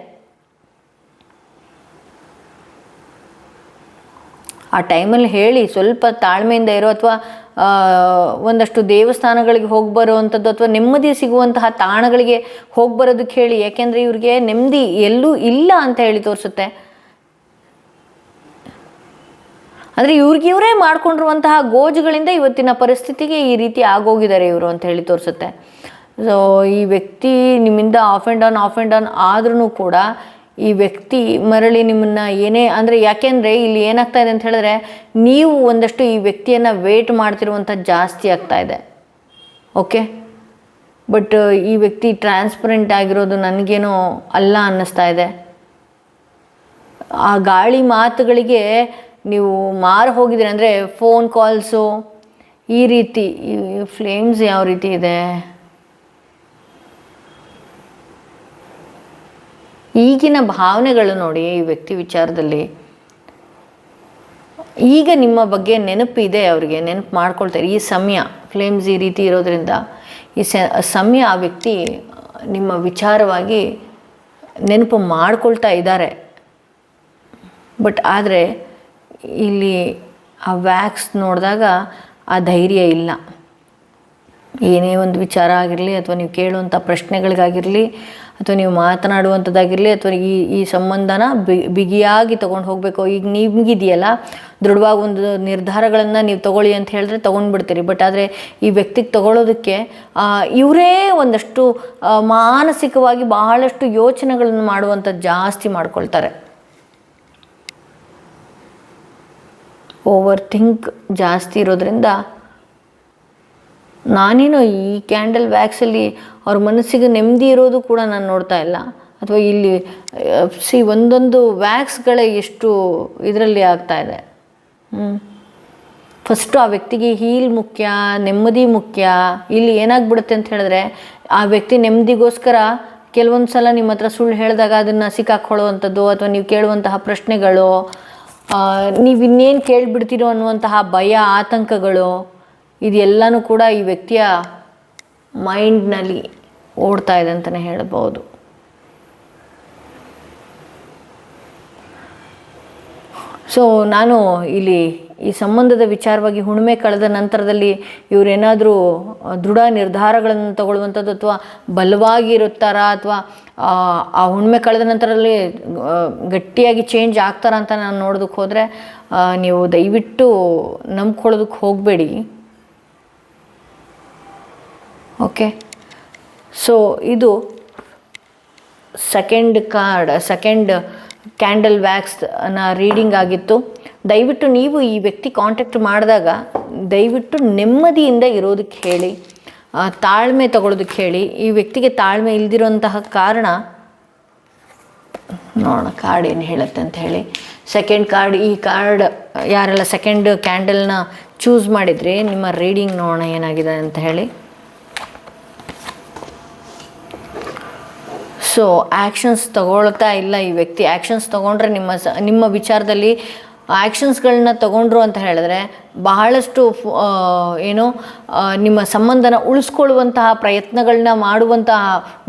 ಆ ಟೈಮಲ್ಲಿ ಹೇಳಿ, ಸ್ವಲ್ಪ ತಾಳ್ಮೆಯಿಂದ ಇರೋ, ಅಥವಾ ಒಂದಷ್ಟು ದೇವಸ್ಥಾನಗಳಿಗೆ ಹೋಗಿ ಬರೋವಂಥದ್ದು, ಅಥವಾ ನೆಮ್ಮದಿ ಸಿಗುವಂತಹ ತಾಣಗಳಿಗೆ ಹೋಗಿ ಬರೋದಕ್ಕೆ ಹೇಳಿ. ಯಾಕೆಂದರೆ ಇವ್ರಿಗೆ ನೆಮ್ಮದಿ ಎಲ್ಲೂ ಇಲ್ಲ ಅಂತ ಹೇಳಿ ತೋರಿಸುತ್ತೆ. ಅಂದರೆ ಇವ್ರಿಗಿವರೇ ಮಾಡ್ಕೊಂಡಿರುವಂತಹ ಗೋಜುಗಳಿಂದ ಇವತ್ತಿನ ಪರಿಸ್ಥಿತಿಗೆ ಈ ರೀತಿ ಆಗೋಗಿದ್ದಾರೆ ಇವರು ಅಂತ ಹೇಳಿ ತೋರಿಸುತ್ತೆ. ಸೊ ಈ ವ್ಯಕ್ತಿ ನಿಮ್ಮಿಂದ ಆಫ್ ಆ್ಯಂಡ್ ಡೌನ್ ಆದ್ರೂ ಕೂಡ ಈ ವ್ಯಕ್ತಿ ಮರಳಿ ನಿಮ್ಮನ್ನು ಏನೇ, ಅಂದರೆ ಯಾಕೆಂದರೆ ಇಲ್ಲಿ ಏನಾಗ್ತಾ ಇದೆ ಅಂತ ಹೇಳಿದ್ರೆ, ನೀವು ಒಂದಷ್ಟು ಈ ವ್ಯಕ್ತಿಯನ್ನು ವೇಟ್ ಮಾಡ್ತಿರುವಂಥದ್ದು ಜಾಸ್ತಿ ಆಗ್ತಾ ಇದೆ. ಓಕೆ, ಬಟ್ ಈ ವ್ಯಕ್ತಿ ಟ್ರಾನ್ಸ್ಪರೆಂಟ್ ಆಗಿರೋದು ನನಗೇನೋ ಅಲ್ಲ ಅನ್ನಿಸ್ತಾ ಇದೆ. ಆ ಗಾಳಿ ಮಾತುಗಳಿಗೆ ನೀವು ಮಾರು ಹೋಗಿದ್ದೀರಿ. ಅಂದರೆ ಫೋನ್ ಕಾಲ್ಸು ಈ ರೀತಿ. ಈ ಫ್ಲೇಮ್ಸ್ ಯಾವ ರೀತಿ ಇದೆ, ಈಗಿನ ಭಾವನೆಗಳು ನೋಡಿ ಈ ವ್ಯಕ್ತಿ ವಿಚಾರದಲ್ಲಿ. ಈಗ ನಿಮ್ಮ ಬಗ್ಗೆ ನೆನಪಿದೆ, ಅವರಿಗೆ ನೆನಪು ಮಾಡ್ಕೊಳ್ತಾರೆ. ಈ ಸಮಯ ಫ್ಲೇಮ್ಸ್ ಈ ರೀತಿ ಇರೋದ್ರಿಂದ ಈ ಸಮಯ ಆ ವ್ಯಕ್ತಿ ನಿಮ್ಮ ವಿಚಾರವಾಗಿ ನೆನಪು ಮಾಡ್ಕೊಳ್ತಾ ಇದ್ದಾರೆ. ಬಟ್ ಆದರೆ ಇಲ್ಲಿ ಆ ವ್ಯಾಕ್ಸ್ ನೋಡಿದಾಗ ಆ ಧೈರ್ಯ ಇಲ್ಲ. ಏನೇ ಒಂದು ವಿಚಾರ ಆಗಿರಲಿ, ಅಥವಾ ನೀವು ಕೇಳುವಂಥ ಪ್ರಶ್ನೆಗಳಿಗಾಗಿರಲಿ, ಅಥವಾ ನೀವು ಮಾತನಾಡುವಂಥದ್ದಾಗಿರಲಿ, ಅಥವಾ ಈ ಸಂಬಂಧನ ಬಿಗಿಯಾಗಿ ತೊಗೊಂಡು ಹೋಗಬೇಕು. ಈಗ ನಿಮಗಿದೆಯಲ್ಲ, ದೃಢವಾಗಿ ಒಂದು ನಿರ್ಧಾರಗಳನ್ನು ನೀವು ತೊಗೊಳ್ಳಿ ಅಂತ ಹೇಳಿದ್ರೆ ತೊಗೊಂಡ್ಬಿಡ್ತೀರಿ. ಬಟ್ ಆದರೆ ಈ ವ್ಯಕ್ತಿಗೆ ತೊಗೊಳ್ಳೋದಕ್ಕೆ ಇವರೇ ಒಂದಷ್ಟು ಮಾನಸಿಕವಾಗಿ ಬಹಳಷ್ಟು ಯೋಚನೆಗಳನ್ನು ಮಾಡುವಂಥದ್ದು ಜಾಸ್ತಿ ಮಾಡ್ಕೊಳ್ತಾರೆ. ಓವರ್ ಥಿಂಕ್ ಜಾಸ್ತಿ ಇರೋದ್ರಿಂದ ನಾನೇನೋ ಈ ಕ್ಯಾಂಡಲ್ ವ್ಯಾಕ್ಸಲ್ಲಿ ಅವ್ರ ಮನಸ್ಸಿಗೆ ನೆಮ್ಮದಿ ಇರೋದು ಕೂಡ ನಾನು ನೋಡ್ತಾ ಇಲ್ಲ. ಅಥವಾ ಇಲ್ಲಿ ಒಂದೊಂದು ವ್ಯಾಕ್ಸ್ಗಳೇ ಎಷ್ಟು ಇದರಲ್ಲಿ ಆಗ್ತಾ ಇದೆ. ಫಸ್ಟು ಆ ವ್ಯಕ್ತಿಗೆ ಹೀಲ್ ಮುಖ್ಯ, ನೆಮ್ಮದಿ ಮುಖ್ಯ. ಇಲ್ಲಿ ಏನಾಗ್ಬಿಡುತ್ತೆ ಅಂತ ಹೇಳಿದ್ರೆ, ಆ ವ್ಯಕ್ತಿ ನೆಮ್ಮದಿಗೋಸ್ಕರ ಕೆಲವೊಂದು ಸಲ ನಿಮ್ಮ ಹತ್ರ ಸುಳ್ಳು ಹೇಳಿದಾಗ ಅದನ್ನು ಸಿಕ್ಕಾಕೊಳ್ಳುವಂಥದ್ದು, ಅಥವಾ ನೀವು ಕೇಳುವಂತಹ ಪ್ರಶ್ನೆಗಳು, ನೀವು ಇನ್ನೇನು ಕೇಳಿಬಿಡ್ತೀರೋ ಅನ್ನುವಂತಹ ಭಯ, ಆತಂಕಗಳು, ಇದೆಲ್ಲನೂ ಕೂಡ ಈ ವ್ಯಕ್ತಿಯ ಮೈಂಡ್ನಲ್ಲಿ ಓಡ್ತಾ ಇದೆ ಅಂತಲೇ ಹೇಳ್ಬೋದು. ಸೊ ನಾನು ಇಲ್ಲಿ ಈ ಸಂಬಂಧದ ವಿಚಾರವಾಗಿ ಹುಣ್ಣಿಮೆ ಕಳೆದ ನಂತರದಲ್ಲಿ ಇವರೇನಾದರೂ ದೃಢ ನಿರ್ಧಾರಗಳನ್ನು ತಗೊಳ್ಳುವಂಥದ್ದು, ಅಥವಾ ಬಲವಾಗಿರುತ್ತಾರಾ, ಅಥವಾ ಆ ಹುಣ್ಣಿಮೆ ಕಳೆದ ನಂತರದಲ್ಲಿ ಗಟ್ಟಿಯಾಗಿ ಚೇಂಜ್ ಆಗ್ತಾರಾ ಅಂತ ನಾನು ನೋಡೋದಕ್ಕೆ ಹೋದರೆ ನೀವು ದಯವಿಟ್ಟು ನಂಬ್ಕೊಳ್ಳೋದಕ್ಕೆ ಹೋಗಬೇಡಿ. ಓಕೆ, ಸೊ ಇದು ಸೆಕೆಂಡ್ ಕ್ಯಾಂಡಲ್ ವ್ಯಾಕ್ಸ್ನ ರೀಡಿಂಗ್ ಆಗಿತ್ತು. ದಯವಿಟ್ಟು ನೀವು ಈ ವ್ಯಕ್ತಿ ಕಾಂಟ್ಯಾಕ್ಟ್ ಮಾಡಿದಾಗ ದಯವಿಟ್ಟು ನೆಮ್ಮದಿಯಿಂದ ಇರೋದಕ್ಕೆ ಹೇಳಿ, ತಾಳ್ಮೆ ತಗೊಳ್ಳೋದಕ್ಕೆ ಹೇಳಿ. ಈ ವ್ಯಕ್ತಿಗೆ ತಾಳ್ಮೆ ಇಲ್ದಿರೋಂತಹ ಕಾರಣ ನೋಡೋಣ ಕಾರ್ಡ್ ಏನು ಹೇಳುತ್ತೆ ಅಂತ ಹೇಳಿ. ಸೆಕೆಂಡ್ ಕಾರ್ಡ್, ಈ ಕಾರ್ಡ್ ಯಾರೆಲ್ಲ ಸೆಕೆಂಡ್ ಕ್ಯಾಂಡಲ್ನ ಚೂಸ್ ಮಾಡಿದ್ರಿ, ನಿಮ್ಮ ರೀಡಿಂಗ್ ನೋಡೋಣ ಏನಾಗಿದೆ ಅಂತ ಹೇಳಿ. ಸೊ ಆ್ಯಕ್ಷನ್ಸ್ ತಗೊಳ್ತಾ ಇಲ್ಲ ಈ ವ್ಯಕ್ತಿ. ಆ್ಯಕ್ಷನ್ಸ್ ತೊಗೊಂಡ್ರೆ ನಿಮ್ಮ ವಿಚಾರದಲ್ಲಿ ಆ್ಯಕ್ಷನ್ಸ್ಗಳನ್ನ ತಗೊಂಡ್ರು ಅಂತ ಹೇಳಿದ್ರೆ ಬಹಳಷ್ಟು ನಿಮ್ಮ ಸಂಬಂಧನ ಉಳಿಸ್ಕೊಳ್ಳುವಂತಹ ಪ್ರಯತ್ನಗಳನ್ನ ಮಾಡುವಂತಹ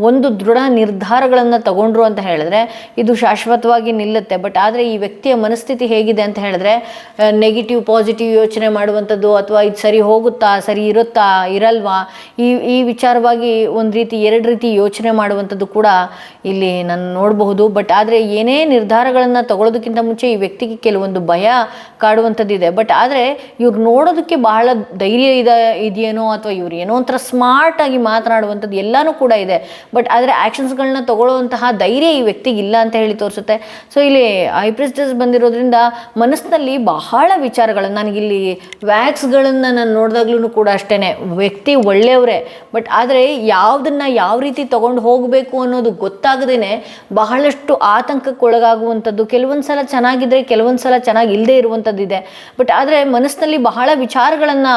ಒಂದು ದೃಢ ನಿರ್ಧಾರಗಳನ್ನು ತಗೊಂಡ್ರು ಅಂತ ಹೇಳಿದ್ರೆ ಇದು ಶಾಶ್ವತವಾಗಿ ನಿಲ್ಲುತ್ತೆ. ಬಟ್ ಆದರೆ ಈ ವ್ಯಕ್ತಿಯ ಮನಸ್ಥಿತಿ ಹೇಗಿದೆ ಅಂತ ಹೇಳಿದ್ರೆ ನೆಗೆಟಿವ್ ಪಾಸಿಟಿವ್ ಯೋಚನೆ ಮಾಡುವಂಥದ್ದು, ಅಥವಾ ಇದು ಸರಿ ಹೋಗುತ್ತಾ, ಸರಿ ಇರುತ್ತಾ, ಇರಲ್ವಾ, ಈ ವಿಚಾರವಾಗಿ ಒಂದು ರೀತಿ ಎರಡು ರೀತಿ ಯೋಚನೆ ಮಾಡುವಂಥದ್ದು ಕೂಡ ಇಲ್ಲಿ ನಾನು ನೋಡಬಹುದು. ಬಟ್ ಆದರೆ ಏನೇ ನಿರ್ಧಾರಗಳನ್ನು ತಗೊಳ್ಳೋದಕ್ಕಿಂತ ಮುಂಚೆ ಈ ವ್ಯಕ್ತಿಗೆ ಕೆಲವೊಂದು ಭಯ ಕಾಡುವಂಥದ್ದಿದೆ. ಬಟ್ ಆದರೆ ಇವ್ರು ನೋಡೋದಕ್ಕೆ ಬಹಳ ಧೈರ್ಯ ಇದೆಯೇನೋ, ಅಥವಾ ಇವ್ರು ಏನೋ ಒಂಥರ ಸ್ಮಾರ್ಟಾಗಿ ಮಾತನಾಡುವಂಥದ್ದು ಎಲ್ಲನೂ ಕೂಡ ಇದೆ. ಬಟ್ ಆದರೆ ಆ್ಯಕ್ಷನ್ಸ್ಗಳನ್ನ ತಗೊಳ್ಳುವಂತಹ ಧೈರ್ಯ ಈ ವ್ಯಕ್ತಿಗೆ ಇಲ್ಲ ಅಂತ ಹೇಳಿ ತೋರಿಸುತ್ತೆ. ಸೊ ಇಲ್ಲಿ ಹೈ ಪ್ರಿಸ್ಟೆಸ್ ಬಂದಿರೋದ್ರಿಂದ ಮನಸ್ಸಿನಲ್ಲಿ ಬಹಳ ವಿಚಾರಗಳು, ನನಗಿಲ್ಲಿ ವ್ಯಾಕ್ಸ್ಗಳನ್ನು ನಾನು ನೋಡಿದಾಗ್ಲೂ ಕೂಡ ಅಷ್ಟೇ, ವ್ಯಕ್ತಿ ಒಳ್ಳೆಯವರೇ, ಬಟ್ ಆದರೆ ಯಾವುದನ್ನು ಯಾವ ರೀತಿ ತಗೊಂಡು ಹೋಗಬೇಕು ಅನ್ನೋದು ಗೊತ್ತಾಗದೇ ಬಹಳಷ್ಟು ಆತಂಕಕ್ಕೊಳಗಾಗುವಂಥದ್ದು. ಕೆಲವೊಂದು ಸಲ ಚೆನ್ನಾಗಿದ್ದರೆ ಕೆಲವೊಂದು ಸಲ ಚೆನ್ನಾಗಿ ಇಲ್ಲದೆ ಇರುವಂಥದ್ದಿದೆ. ಬಟ್ ಆದರೆ ಮನಸ್ಸಿನಲ್ಲಿ ಬಹಳ ವಿಚಾರಗಳನ್ನು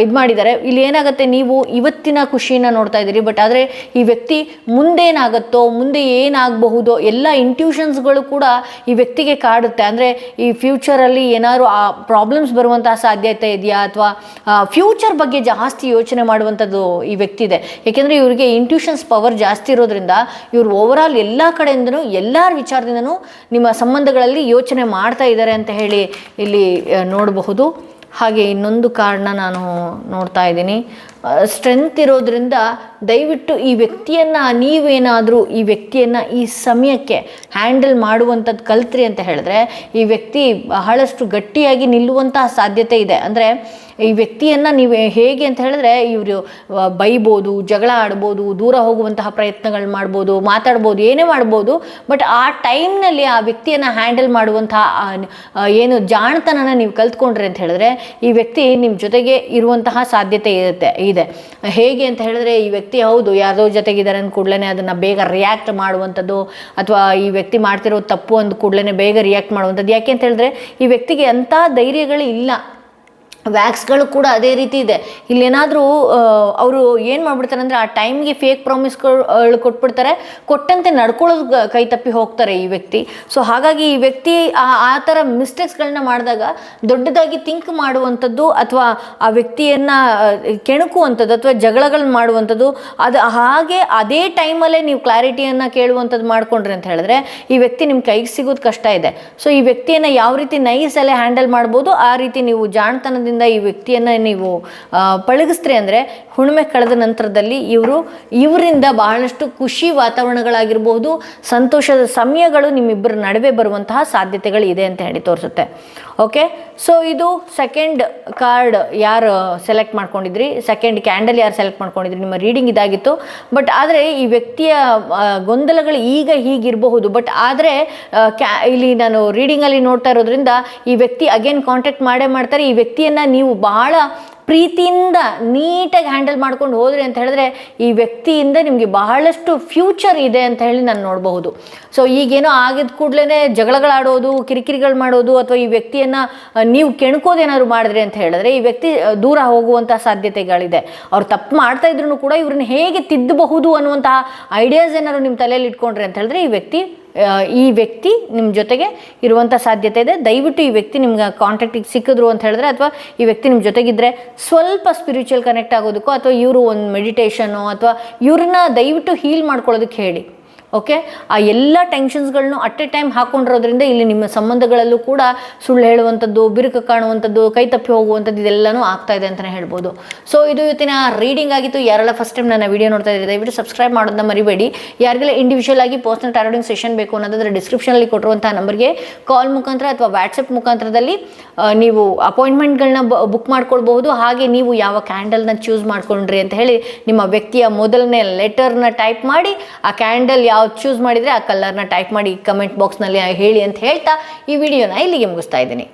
ಇದು ಮಾಡಿದ್ದಾರೆ. ಇಲ್ಲಿ ಏನಾಗುತ್ತೆ, ನೀವು ಇವತ್ತಿನ ಖುಷಿನ ನೋಡ್ತಾ ಇದ್ದೀರಿ, ಬಟ್ ಆದರೆ ಈ ವ್ಯಕ್ತಿ ಮುಂದೇನಾಗುತ್ತೋ, ಮುಂದೆ ಏನಾಗಬಹುದೋ ಎಲ್ಲ ಇಂಟ್ಯೂಷನ್ಸ್ಗಳು ಕೂಡ ಈ ವ್ಯಕ್ತಿಗೆ ಕಾಡುತ್ತೆ. ಅಂದರೆ ಈ ಫ್ಯೂಚರಲ್ಲಿ ಏನಾದ್ರು ಆ ಪ್ರಾಬ್ಲಮ್ಸ್ ಬರುವಂತಹ ಸಾಧ್ಯತೆ ಇದೆಯಾ, ಅಥವಾ ಫ್ಯೂಚರ್ ಬಗ್ಗೆ ಜಾಸ್ತಿ ಯೋಚನೆ ಮಾಡುವಂಥದ್ದು ಈ ವ್ಯಕ್ತಿ ಇದೆ. ಏಕೆಂದರೆ ಇವರಿಗೆ ಇಂಟ್ಯೂಷನ್ಸ್ ಪವರ್ ಜಾಸ್ತಿ ಇರೋದ್ರಿಂದ ಇವರು ಓವರಾಲ್ ಎಲ್ಲ ಕಡೆಯಿಂದನೂ ಎಲ್ಲರ ವಿಚಾರದಿಂದನೂ ನಿಮ್ಮ ಸಂಬಂಧಗಳಲ್ಲಿ ಯೋಚನೆ ಮಾಡ್ತಾ ಇದ್ದಾರೆ ಅಂತ ಹೇಳಿ ಇಲ್ಲಿ ನೋಡಬಹುದು. ಹಾಗೆ ಇನ್ನೊಂದು ಕಾರ್ಡ್ನ ನಾನು ನೋಡ್ತಾ ಇದ್ದೀನಿ. ಸ್ಟ್ರೆಂತ್ ಇರೋದ್ರಿಂದ ದಯವಿಟ್ಟು ಈ ವ್ಯಕ್ತಿಯನ್ನು ನೀವೇನಾದರೂ ಈ ವ್ಯಕ್ತಿಯನ್ನು ಈ ಸಮಯಕ್ಕೆ ಹ್ಯಾಂಡಲ್ ಮಾಡುವಂಥದ್ದು ಕಲ್ತ್ರಿ ಅಂತ ಹೇಳಿದ್ರೆ ಈ ವ್ಯಕ್ತಿ ಬಹಳಷ್ಟು ಗಟ್ಟಿಯಾಗಿ ನಿಲ್ಲುವಂತಹ ಸಾಧ್ಯತೆ ಇದೆ. ಅಂದರೆ ಈ ವ್ಯಕ್ತಿಯನ್ನು ನೀವು ಹೇಗೆ ಅಂತ ಹೇಳಿದ್ರೆ ಇವರು ಬೈಬೋದು, ಜಗಳ ಆಡ್ಬೋದು, ದೂರ ಹೋಗುವಂತಹ ಪ್ರಯತ್ನಗಳು ಮಾಡ್ಬೋದು, ಮಾತಾಡ್ಬೋದು, ಏನೇ ಮಾಡ್ಬೋದು. ಬಟ್ ಆ ಟೈಮ್ನಲ್ಲಿ ಆ ವ್ಯಕ್ತಿಯನ್ನು ಹ್ಯಾಂಡಲ್ ಮಾಡುವಂತಹ ಜಾಣತನನ ನೀವು ಕಲ್ತ್ಕೊಂಡ್ರಿ ಅಂತ ಹೇಳಿದ್ರೆ ಈ ವ್ಯಕ್ತಿ ನಿಮ್ಮ ಜೊತೆಗೆ ಇರುವಂತಹ ಸಾಧ್ಯತೆ ಇದೆ. ಹೇಗೆ ಅಂತ ಹೇಳಿದ್ರೆ ಈ ವ್ಯಕ್ತಿ ಹೌದು ಯಾರ್ದೋ ಜೊತೆಗಿದ್ದಾರೆ ಅಂದ ಕೂಡಲೇ ಅದನ್ನು ಬೇಗ ರಿಯಾಕ್ಟ್ ಮಾಡುವಂಥದ್ದು, ಅಥವಾ ಈ ವ್ಯಕ್ತಿ ಮಾಡ್ತಿರೋ ತಪ್ಪು ಅಂದ ಕೂಡಲೇ ಬೇಗ ರಿಯಾಕ್ಟ್ ಮಾಡುವಂಥದ್ದು. ಯಾಕೆ ಅಂತ ಹೇಳಿದ್ರೆ ಈ ವ್ಯಕ್ತಿಗೆ ಅಂಥ ಧೈರ್ಯಗಳು ಇಲ್ಲ. ವ್ಯಾಕ್ಸ್ಗಳು ಕೂಡ ಅದೇ ರೀತಿ ಇದೆ. ಇಲ್ಲೇನಾದರೂ ಅವರು ಏನು ಮಾಡ್ಬಿಡ್ತಾರೆ ಅಂದರೆ ಆ ಟೈಮ್ಗೆ ಫೇಕ್ ಪ್ರಾಮಿಸ್ಗಳು ಕೊಟ್ಬಿಡ್ತಾರೆ, ಕೊಟ್ಟಂತೆ ನಡ್ಕೊಳ್ಳೋದು ಕೈ ತಪ್ಪಿ ಹೋಗ್ತಾರೆ ಈ ವ್ಯಕ್ತಿ. ಸೊ ಹಾಗಾಗಿ ಈ ವ್ಯಕ್ತಿ ಆ ಥರ ಮಿಸ್ಟೇಕ್ಸ್ಗಳನ್ನ ಮಾಡಿದಾಗ ದೊಡ್ಡದಾಗಿ ಥಿಂಕ್ ಮಾಡುವಂಥದ್ದು ಅಥವಾ ಆ ವ್ಯಕ್ತಿಯನ್ನು ಕೆಣಕುವಂಥದ್ದು ಅಥವಾ ಜಗಳಗಳನ್ನ ಮಾಡುವಂಥದ್ದು, ಅದು ಹಾಗೆ ಅದೇ ಟೈಮಲ್ಲೇ ನೀವು ಕ್ಲಾರಿಟಿಯನ್ನು ಕೇಳುವಂಥದ್ದು ಮಾಡಿಕೊಂಡ್ರಿ ಅಂತ ಹೇಳಿದ್ರೆ ಈ ವ್ಯಕ್ತಿ ನಿಮ್ಮ ಕೈಗೆ ಸಿಗೋದು ಕಷ್ಟ ಇದೆ. ಸೊ ಈ ವ್ಯಕ್ತಿಯನ್ನು ಯಾವ ರೀತಿ ನೈಸಲ್ಲೇ ಹ್ಯಾಂಡಲ್ ಮಾಡ್ಬೋದು ಆ ರೀತಿ ನೀವು ಜಾಣತನದಿಂದ ಈ ವ್ಯಕ್ತಿಯನ್ನು ನೀವು ಪಳಗಿಸ್ತ್ರಿ ಅಂದರೆ ಹುಣ್ಣಿಮೆ ಕಳೆದ ನಂತರದಲ್ಲಿ ಇವರಿಂದ ಬಹಳಷ್ಟು ಖುಷಿ ವಾತಾವರಣಗಳಾಗಿರ್ಬೋದು, ಸಂತೋಷದ ಸಮಯಗಳು ನಿಮ್ಮಿಬ್ಬರ ನಡುವೆ ಬರುವಂತಹ ಸಾಧ್ಯತೆಗಳು ಇದೆ ಅಂತ ಹೇಳಿ ತೋರಿಸುತ್ತೆ. ಓಕೆ, ಸೊ ಇದು ಸೆಕೆಂಡ್ ಕಾರ್ಡ್ ಯಾರು ಸೆಲೆಕ್ಟ್ ಮಾಡ್ಕೊಂಡಿದ್ರಿ, ಸೆಕೆಂಡ್ ಕ್ಯಾಂಡಲ್ ಯಾರು ಸೆಲೆಕ್ಟ್ ಮಾಡ್ಕೊಂಡಿದ್ರಿ, ನಿಮ್ಮ ರೀಡಿಂಗ್ ಇದಾಗಿತ್ತು. ಬಟ್ ಆದರೆ ಈ ವ್ಯಕ್ತಿಯ ಗೊಂದಲಗಳು ಈಗ ಹೀಗಿರಬಹುದು. ಬಟ್ ಆದರೆ ಇಲ್ಲಿ ನಾನು ರೀಡಿಂಗಲ್ಲಿ ನೋಡ್ತಾ ಇರೋದ್ರಿಂದ ಈ ವ್ಯಕ್ತಿ ಅಗೇನ್ ಕಾಂಟ್ಯಾಕ್ಟ್ ಮಾಡೇ ಮಾಡ್ತಾರೆ. ಈ ವ್ಯಕ್ತಿಯನ್ನು ನೀವು ಬಹಳ ಪ್ರೀತಿಯಿಂದ ನೀಟಾಗಿ ಹ್ಯಾಂಡಲ್ ಮಾಡ್ಕೊಂಡು ಹೋದ್ರಿ ಅಂತ ಹೇಳಿದ್ರೆ ಈ ವ್ಯಕ್ತಿಯಿಂದ ನಿಮಗೆ ಬಹಳಷ್ಟು ಫ್ಯೂಚರ್ ಇದೆ ಅಂತ ಹೇಳಿ ನಾನು ನೋಡಬಹುದು. ಸೊ ಈಗೇನೋ ಆಗಿದ ಕೂಡಲೇ ಜಗಳಗಳಾಡೋದು, ಕಿರಿಕಿರಿಗಳು ಮಾಡೋದು, ಅಥವಾ ಈ ವ್ಯಕ್ತಿಯನ್ನು ನೀವು ಕೆಣ್ಕೋದೇನಾದ್ರು ಮಾಡಿದ್ರಿ ಅಂತ ಹೇಳಿದ್ರೆ ಈ ವ್ಯಕ್ತಿ ದೂರ ಹೋಗುವಂಥ ಸಾಧ್ಯತೆಗಳಿದೆ. ಅವ್ರು ತಪ್ಪು ಮಾಡ್ತಾ ಇದ್ರು ಕೂಡ ಇವ್ರನ್ನ ಹೇಗೆ ತಿದ್ದಬಹುದು ಅನ್ನುವಂತಹ ಐಡಿಯಾಸ್ ಏನಾದ್ರು ನಿಮ್ಮ ತಲೆಯಲ್ಲಿ ಇಟ್ಕೊಂಡ್ರಿ ಅಂತ ಹೇಳಿದ್ರೆ ಈ ವ್ಯಕ್ತಿ ನಿಮ್ಮ ಜೊತೆಗೆ ಇರುವಂಥ ಸಾಧ್ಯತೆ ಇದೆ. ದಯವಿಟ್ಟು ಈ ವ್ಯಕ್ತಿ ನಿಮ್ಗೆ ಕಾಂಟ್ಯಾಕ್ಟಿಗೆ ಸಿಕ್ಕಿದ್ರು ಅಂತ ಹೇಳಿದ್ರೆ ಅಥವಾ ಈ ವ್ಯಕ್ತಿ ನಿಮ್ಮ ಜೊತೆಗಿದ್ದರೆ ಸ್ವಲ್ಪ ಸ್ಪಿರಿಚುವಲ್ ಕನೆಕ್ಟ್ ಆಗೋದಕ್ಕೋ ಅಥವಾ ಇವರು ಒಂದು ಮೆಡಿಟೇಷನ್ನು ಅಥವಾ ಇವ್ರನ್ನ ದಯವಿಟ್ಟು ಹೀಲ್ ಮಾಡ್ಕೊಳ್ಳೋದಕ್ಕೆ ಹೇಳಿ. ಓಕೆ, ಆ ಎಲ್ಲ ಟೆನ್ಷನ್ಸ್ಗಳನ್ನು ಅಟ್ ಎ ಟೈಮ್ ಹಾಕ್ಕೊಂಡಿರೋದ್ರಿಂದ ಇಲ್ಲಿ ನಿಮ್ಮ ಸಂಬಂಧಗಳಲ್ಲೂ ಕೂಡ ಸುಳ್ಳು ಹೇಳುವಂಥದ್ದು, ಬಿರುಕು ಕಾಣುವಂಥದ್ದು, ಕೈ ತಪ್ಪಿ ಹೋಗುವಂಥದ್ದು ಇದೆಲ್ಲನೂ ಆಗ್ತಾ ಇದೆ ಅಂತಲೇ ಹೇಳ್ಬೋದು. ಸೊ ಇದು ಇವತ್ತಿನ ರೀಡಿಂಗ್ ಆಗಿತ್ತು. ಯಾರೆಲ್ಲ ಫಸ್ಟ್ ಟೈಮ್ ನನ್ನ ವಿಡಿಯೋ ನೋಡ್ತಾ ಇದ್ದಾರೆ ದಯವಿಟ್ಟು ಸಬ್ಸ್ಕ್ರೈಬ್ ಮಾಡೋದನ್ನ ಮರಿಬೇಡಿ. ಯಾರಿಗೆಲ್ಲ ಇಂಡಿವಿಜುವಲ್ ಆಗಿ ಪರ್ಸನಲ್ ಟಾರೋಟಿಂಗ್ ಸೆಷನ್ ಬೇಕು ಅನ್ನೋದಾದ್ರೆ ಡಿಸ್ಕ್ರಿಪ್ಷನಲ್ಲಿ ಕೊಟ್ಟಿರುವಂಥ ನಂಬರ್ಗೆ ಕಾಲ್ ಮುಖಾಂತರ ಅಥವಾ ವಾಟ್ಸಪ್ ಮುಖಾಂತರದಲ್ಲಿ ನೀವು ಅಪಾಯಿಂಟ್ಮೆಂಟ್ಗಳನ್ನ ಬುಕ್ ಮಾಡ್ಕೊಳ್ಬಹುದು. ಹಾಗೆ ನೀವು ಯಾವ ಕ್ಯಾಂಡಲ್ನ ಚೂಸ್ ಮಾಡ್ಕೊಂಡ್ರಿ ಅಂತ ಹೇಳಿ ನಿಮ್ಮ ವ್ಯಕ್ತಿಯ ಮೊದಲನೇ ಲೆಟರ್ನ ಟೈಪ್ ಮಾಡಿ ಆ ಕ್ಯಾಂಡಲ್ ಯಾವ್ದು ಚೂಸ್ ಮಾಡಿದರೆ ಆ ಕಲರ್ನ ಟೈಪ್ ಮಾಡಿ ಕಮೆಂಟ್ ಬಾಕ್ಸ್ನಲ್ಲಿ ಹೇಳಿ ಅಂತ ಹೇಳ್ತಾ ಈ ವಿಡಿಯೋನ ಇಲ್ಲಿಗೆ ಮುಗಿಸ್ತಾ ಇದ್ದೀನಿ.